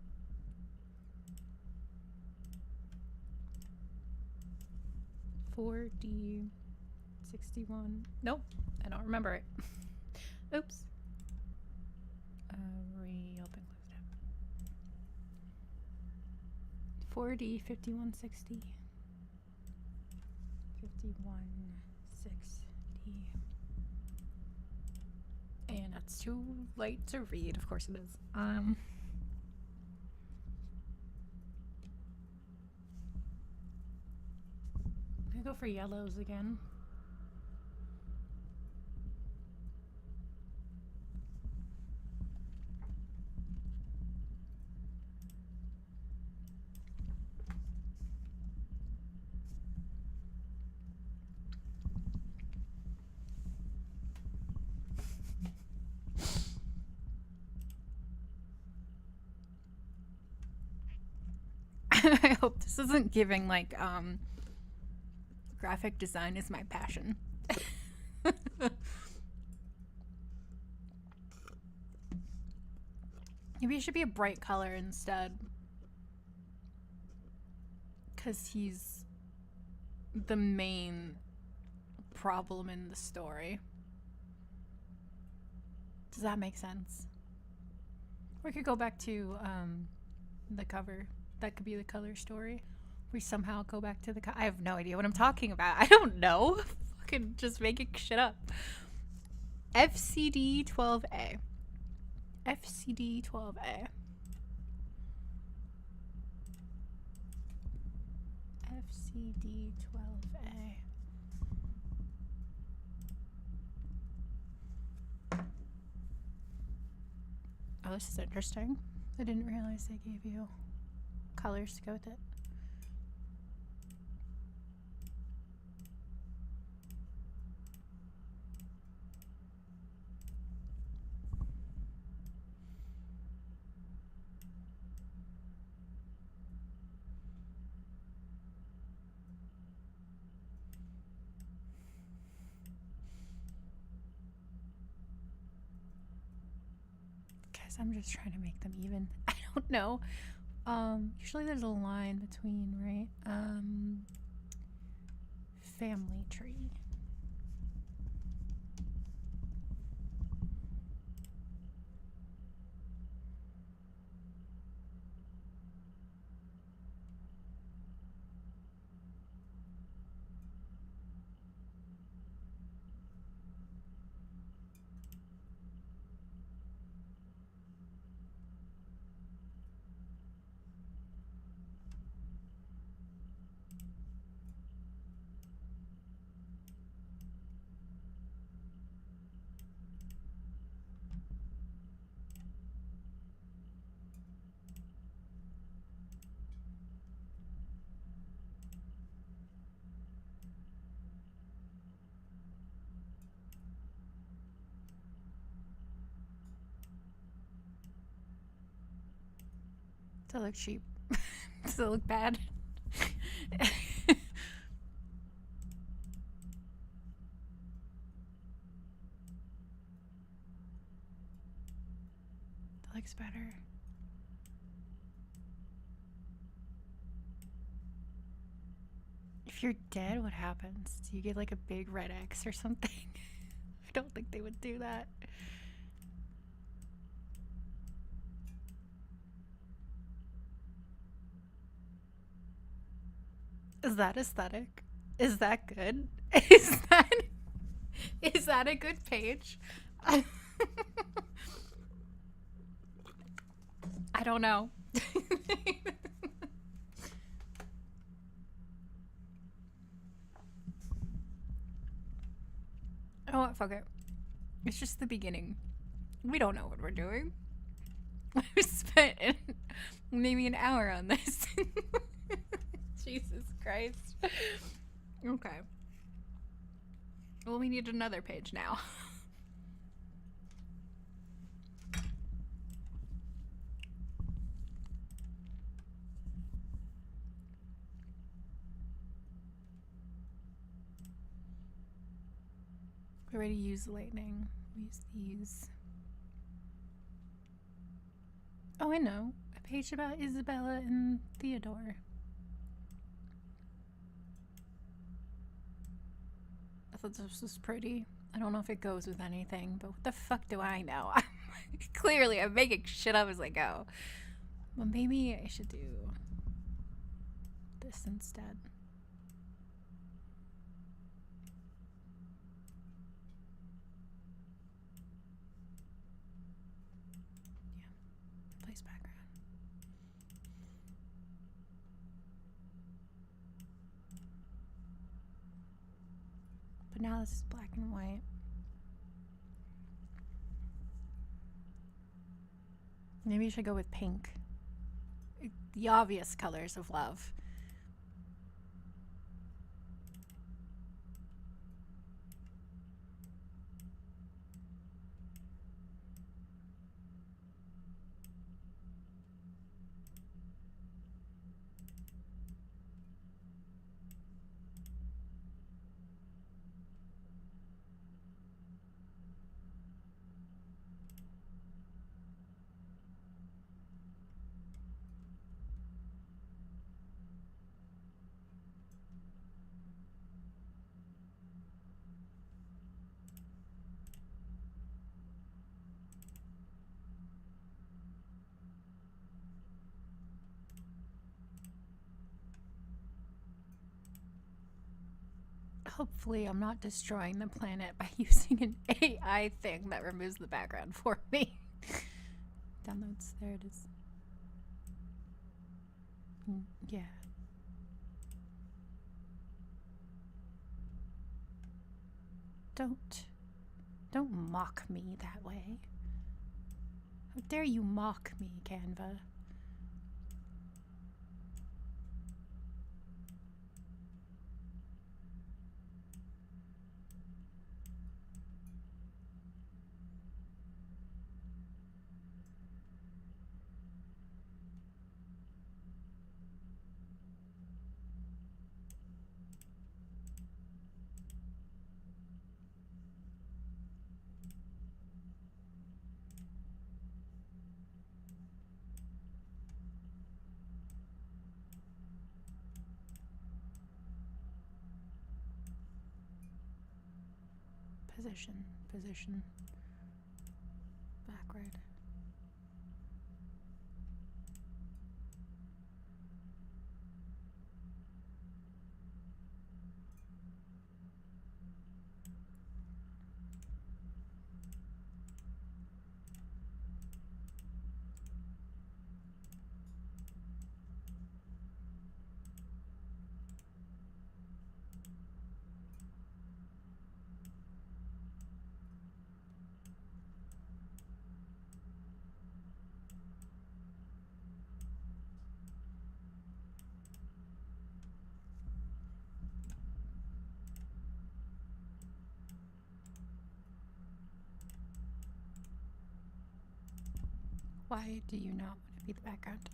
$4D 61. Nope, I don't remember it. Oops. Reopen, close tab. 4D 5160. 5160. And that's too late to read. Of course it is. I'm gonna go for yellows again. I hope this isn't giving like graphic design is my passion. Maybe it should be a bright color instead. Because he's the main problem in the story. Does that make sense? Or we could go back to the cover. That could be the color story. We somehow go back to the I have no idea what I'm talking about. I don't know. Fucking just making shit up. FCD 12A. FCD 12A. FCD 12A. Oh, this is interesting. I didn't realize they gave you colors to go with it. guess I'm just trying to make them even. I don't know. Usually there's a line between, right? Family tree. Does that look cheap? Does it look bad? That looks better. If you're dead, what happens? Do you get like a big red X or something? I don't think they would do that. Is that aesthetic? Is that good? Is that a good page? I don't know. Oh, what? Fuck it. It's just the beginning. We don't know what we're doing. We've spent maybe an hour on this. Jesus Christ. Okay. Well, we need another page now. We already used lightning. We use these. Oh, I know. A page about Isabella and Theodore. I thought this was pretty. I don't know if it goes with anything, but what the fuck do I know? Clearly, I'm making shit up as I go. Well, maybe I should do this instead. Yeah. Place background. But now this is black and white. Maybe you should go with pink. The obvious colors of love. Hopefully I'm not destroying the planet by using an AI thing that removes the background for me. Downloads, there it is. Yeah. Don't mock me that way. How dare you mock me, Canva? Position. Backward. Why do you not want to be the background?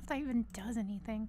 If that even does anything.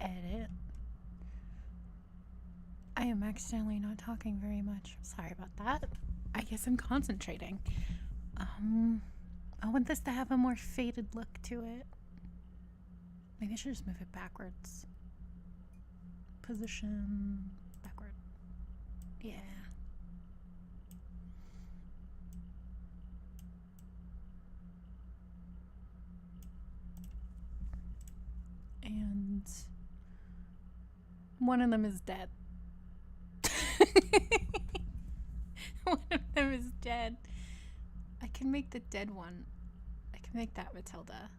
Edit. I am accidentally not talking very much. Sorry about that. I guess I'm concentrating. I want this to have a more faded look to it. Maybe I should just move it backwards. Position. Backward. Yeah. And one of them is dead. One of them is dead. I can make the dead one. I can make that Matilda.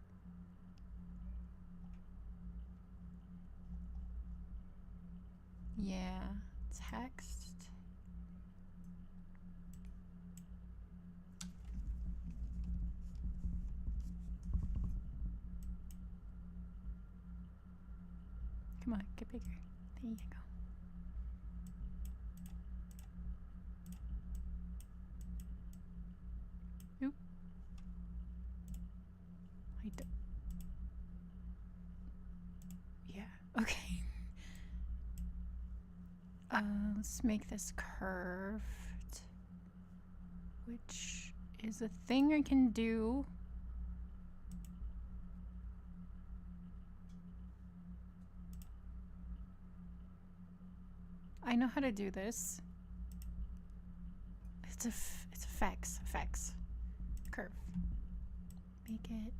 Yeah. Text. Come on, get bigger. There you go. Oop. Yeah, okay. Let's make this curved, which is a thing I can do. I know how to do this. It's effects. Curve. Make it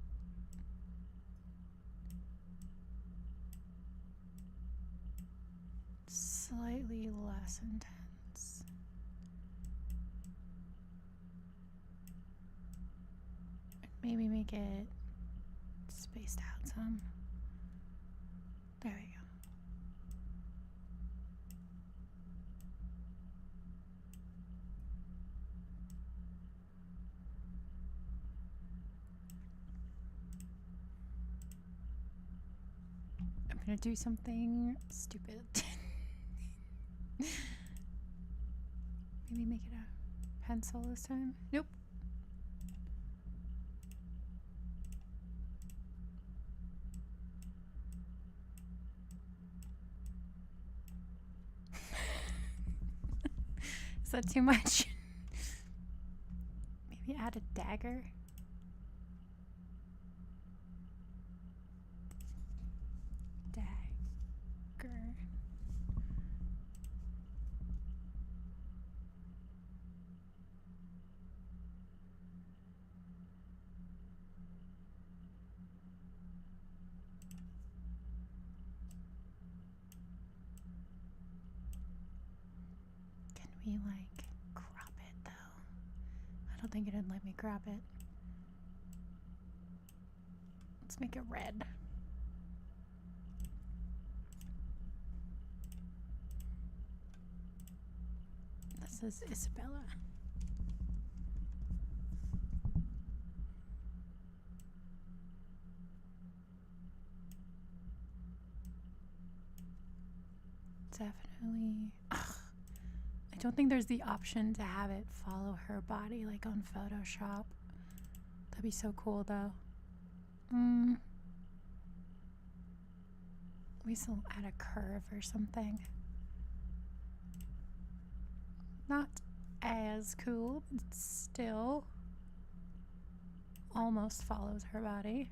slightly less intense. Maybe make it spaced out some. There we go. I'm gonna do something stupid. Maybe make it a pencil this time. Nope. Is that too much? Maybe add a dagger. Maybe like crop it though. I don't think it'd let me crop it. Let's make it red. This is Isabella. Definitely. Ugh. I don't think there's the option to have it follow her body like on Photoshop. That'd be so cool though. We still add a curve or something. Not as cool, but it still almost follows her body.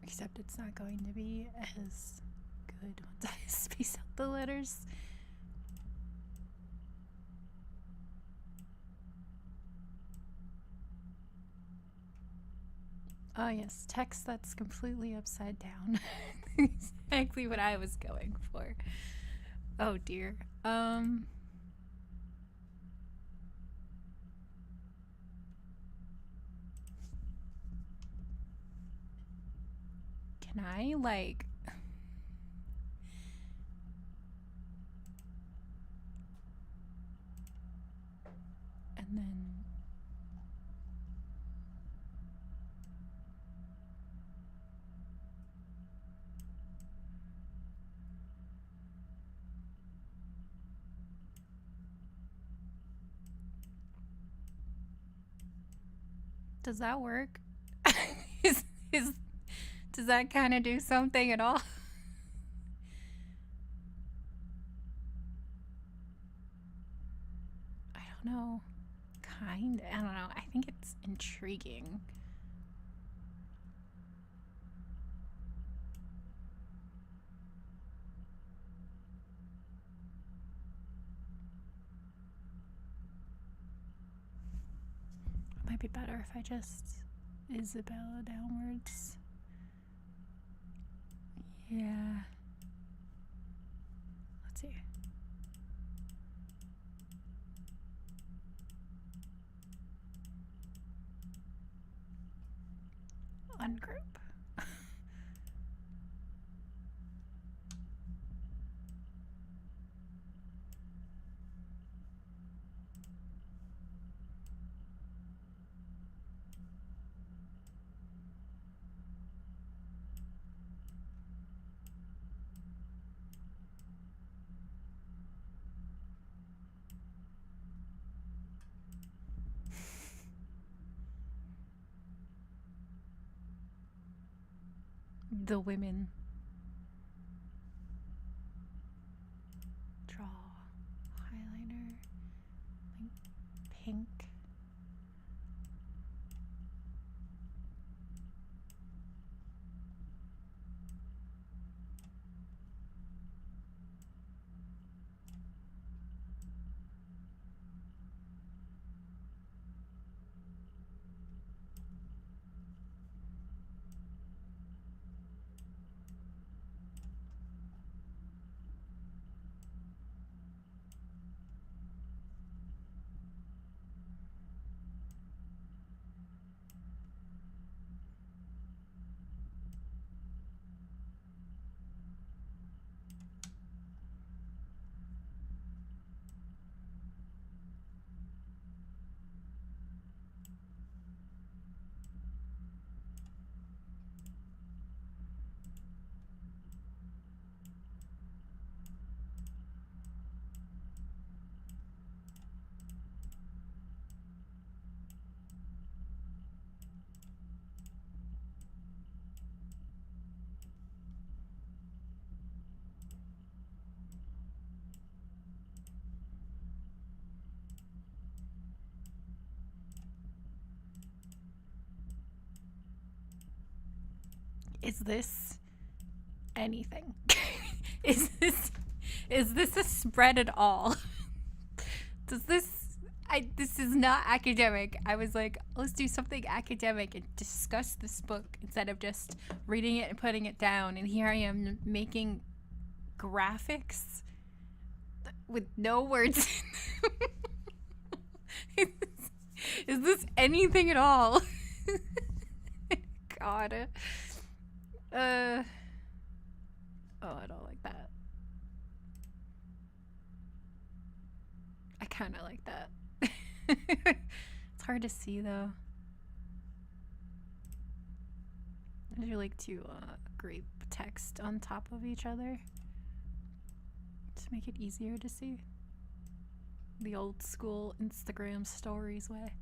Except it's not going to be as good once I space out the letters. Oh yes, text that's completely upside down. Exactly what I was going for. Oh dear. Can I like and then does that work? Does that kind of do something at all? I don't know. I don't know. I think it's intriguing. It might be better if I just Isabella downwards. Yeah. Let's see. Ungroup. The women. Draw highlighter, like pink. Is this anything? Is this a spread at all? This is not academic. I was like, let's do something academic and discuss this book instead of just reading it and putting it down. And here I am making graphics. with no words in them. Is this anything at all? God. Oh, I don't like that. I kind of like that. It's hard to see though. I do like to grape text on top of each other to make it easier to see. The old school Instagram stories way.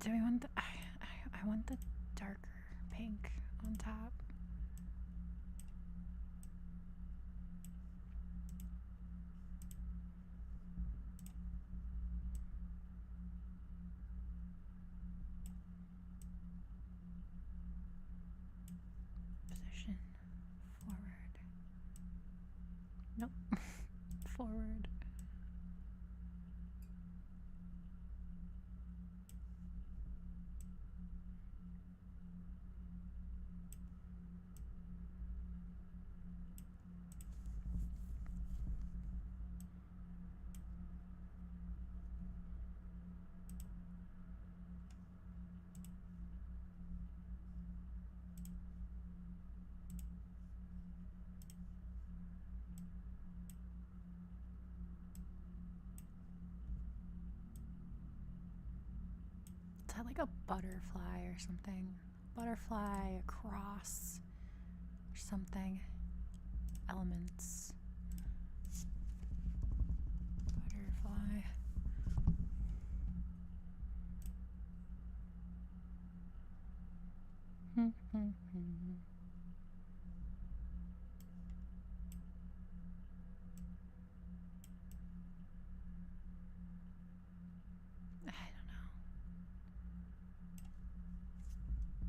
Do we want the I want the darker pink on top. Position forward. Nope. Forward. Is that like a butterfly or something? Butterfly, a cross, or something. Elements. Butterfly.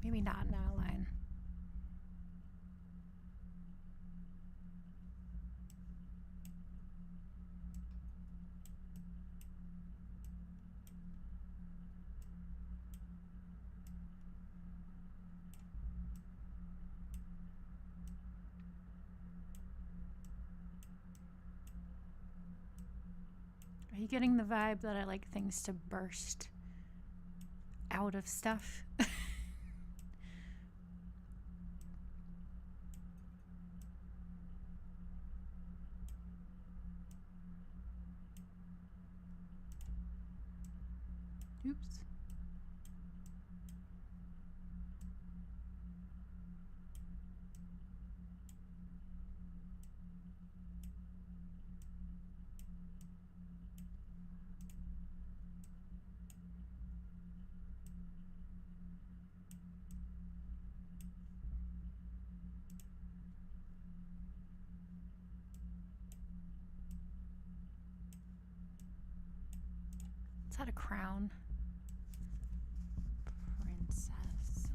Maybe not an outline. Are you getting the vibe that I like things to burst out of stuff? Oops. Is that a crown? Princess.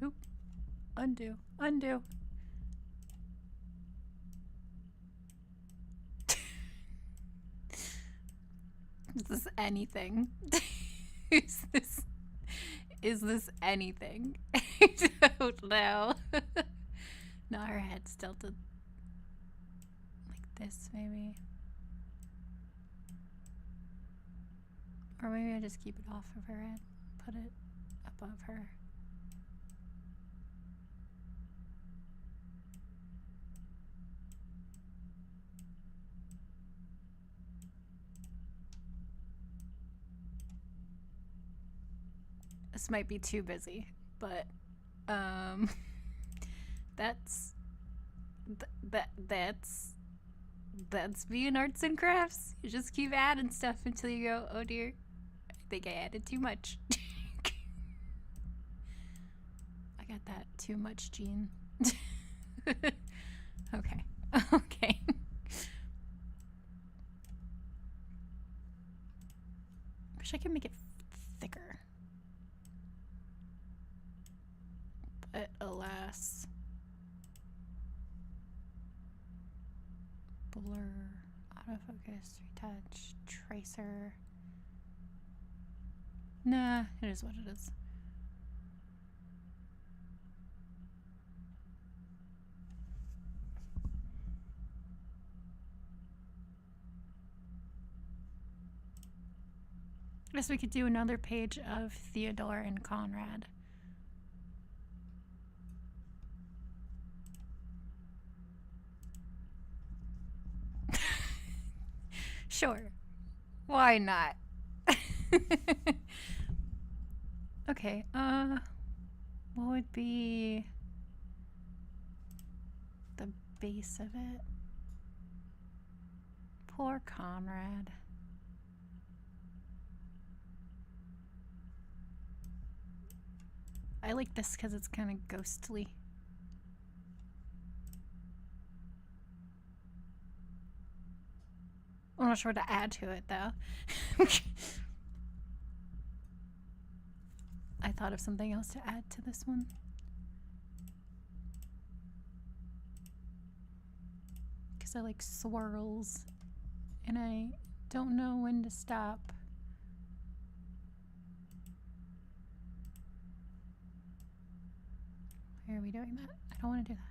Oop. Undo. Undo. Is this anything? Is this anything? I don't know. No, her head's tilted. Like this, maybe. Or maybe I just keep it off of her head. Put it above her. This might be too busy, but that's being arts and crafts. You just keep adding stuff until you go, oh dear, I think I added too much. I got that too much gene. Okay. Okay. Wish I could make it thicker. But alas. blur, autofocus, retouch, tracer. Nah, it is what it is. I guess we could do another page of Theodore and Conrad. Sure. Why not? Okay, what would be the base of it? Poor Conrad. I like this because it's kind of ghostly. I'm not sure what to add to it, though. I thought of something else to add to this one. Because I like swirls, and I don't know when to stop. Why are we doing that? I don't want to do that.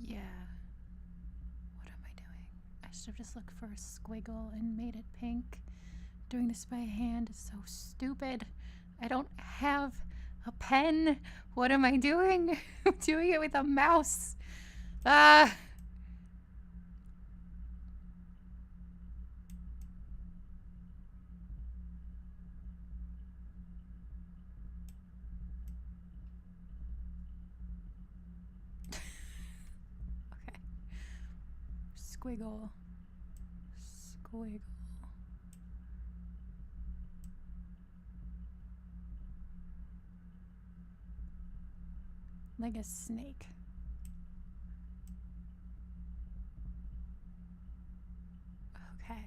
Yeah. What am I doing? I should have just looked for a squiggle and made it pink. Doing this by hand is so stupid. I don't have a pen. What am I doing? I'm doing it with a mouse. Ah. Okay. Squiggle. Squiggle. Like a snake. Okay.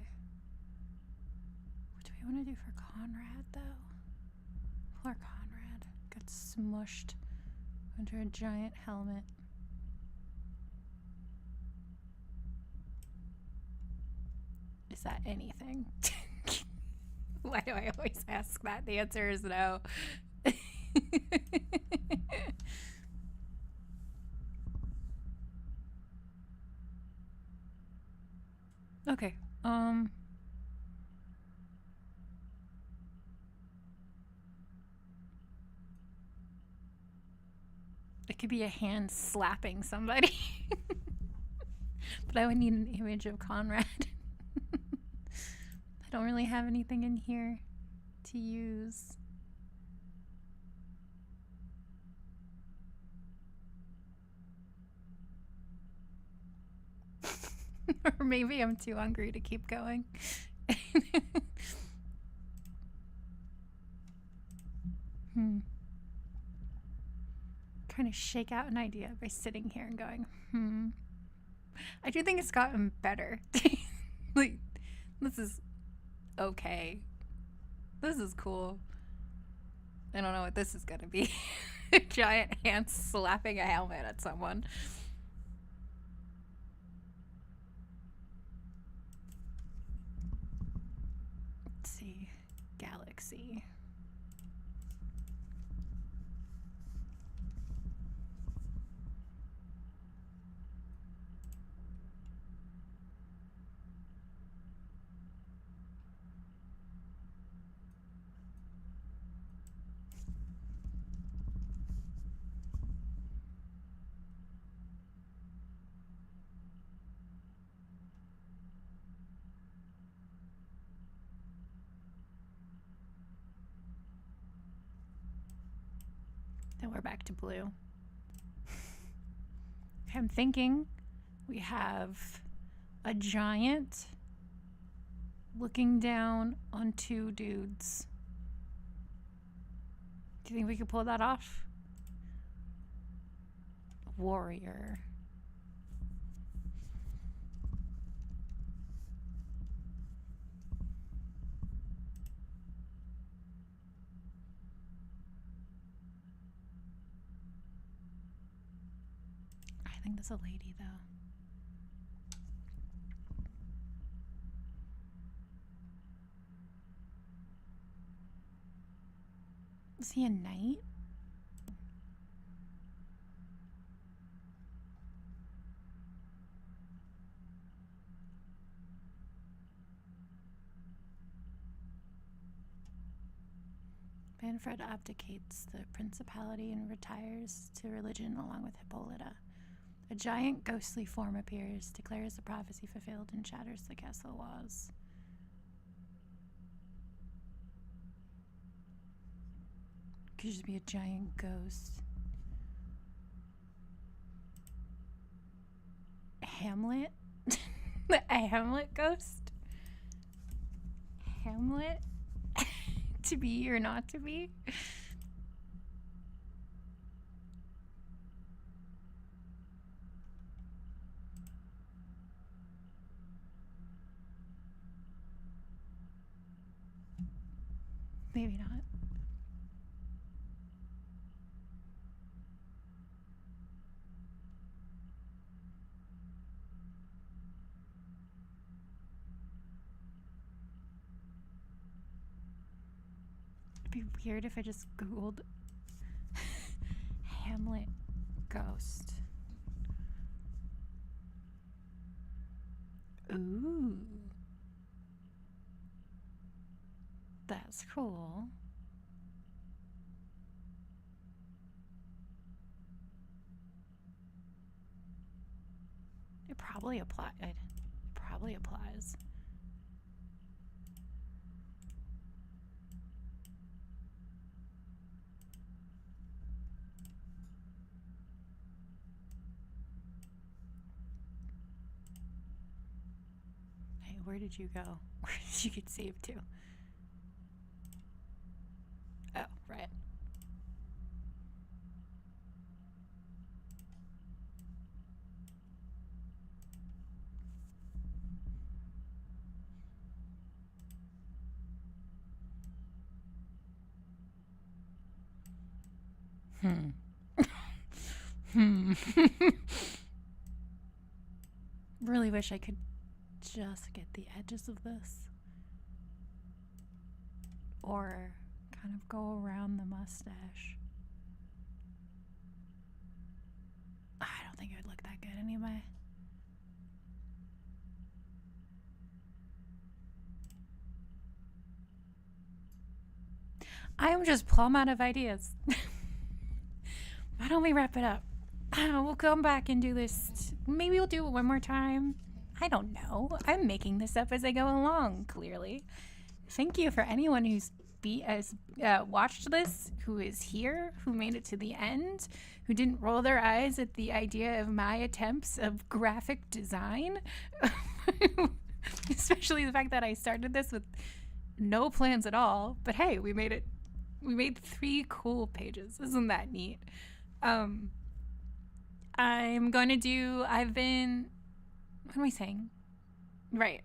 What do we want to do for Conrad, though? Poor Conrad. Got smushed under a giant helmet. Is that anything? Why do I always ask that? The answer is no. Okay, it could be a hand slapping somebody. But I would need an image of Conrad. I don't really have anything in here to use. Or maybe I'm too hungry to keep going. Trying to shake out an idea by sitting here and going, I do think it's gotten better. Like, this is okay. This is cool. I don't know what this is gonna be. Giant hand slapping a helmet at someone. Galaxy. Then we're back to blue. I'm thinking we have a giant looking down on two dudes. Do you think we could pull that off? Warrior. think that's a lady, though. Is he a knight? Freda abdicates the principality and retires to religion along with Hippolyta. A giant ghostly form appears, declares the prophecy fulfilled, and shatters the castle walls. Could just be a giant ghost. Hamlet? A Hamlet ghost? Hamlet? To be or not to be? Maybe not. It'd be weird if I just Googled Hamlet ghost. Ooh. That's cool. It probably applies. Hey, where did you go? Where did you get saved to? Oh, right. Really wish I could just get the edges of this. Or kind of go around the mustache. I don't think it would look that good anyway. I am just plumb out of ideas. Why don't we wrap it up? We'll come back and do this. Maybe we'll do it one more time. I don't know. I'm making this up as I go along, clearly. Thank you for anyone who's watched this, who is here, who made it to the end, who didn't roll their eyes at the idea of my attempts of graphic design. Especially the fact that I started this with no plans at all. But hey, we made it. We made 3 cool pages. Isn't that neat? I'm going to do, what am I saying? Right.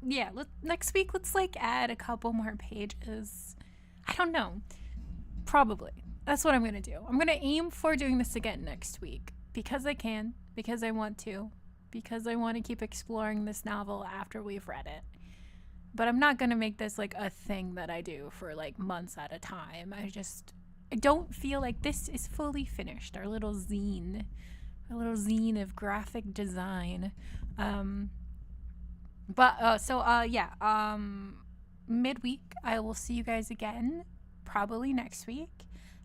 Yeah, next week, let's like add a couple more pages. I don't know. Probably. That's what I'm going to do. I'm going to aim for doing this again next week because I can, because I want to, because I want to keep exploring this novel after we've read it. But I'm not going to make this like a thing that I do for like months at a time. I don't feel like this is fully finished. Our little zine of graphic design. Midweek, I will see you guys again, probably next week.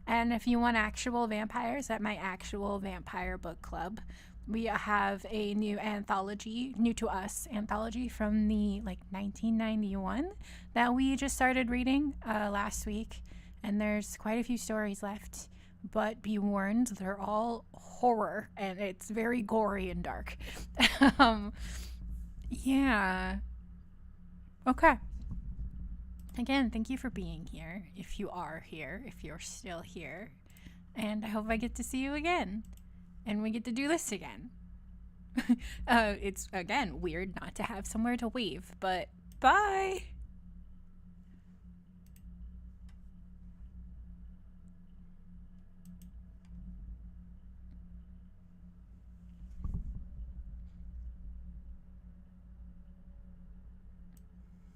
And if you want actual vampires at my actual vampire book club, we have a new anthology, new to us anthology from the 1991 that we just started reading last week. And there's quite a few stories left, but be warned, they're all horror and it's very gory and dark. Yeah. Okay. Again, thank you for being here. If you are here, if you're still here. And I hope I get to see you again. And we get to do this again. It's, again, weird not to have somewhere to wave, but bye!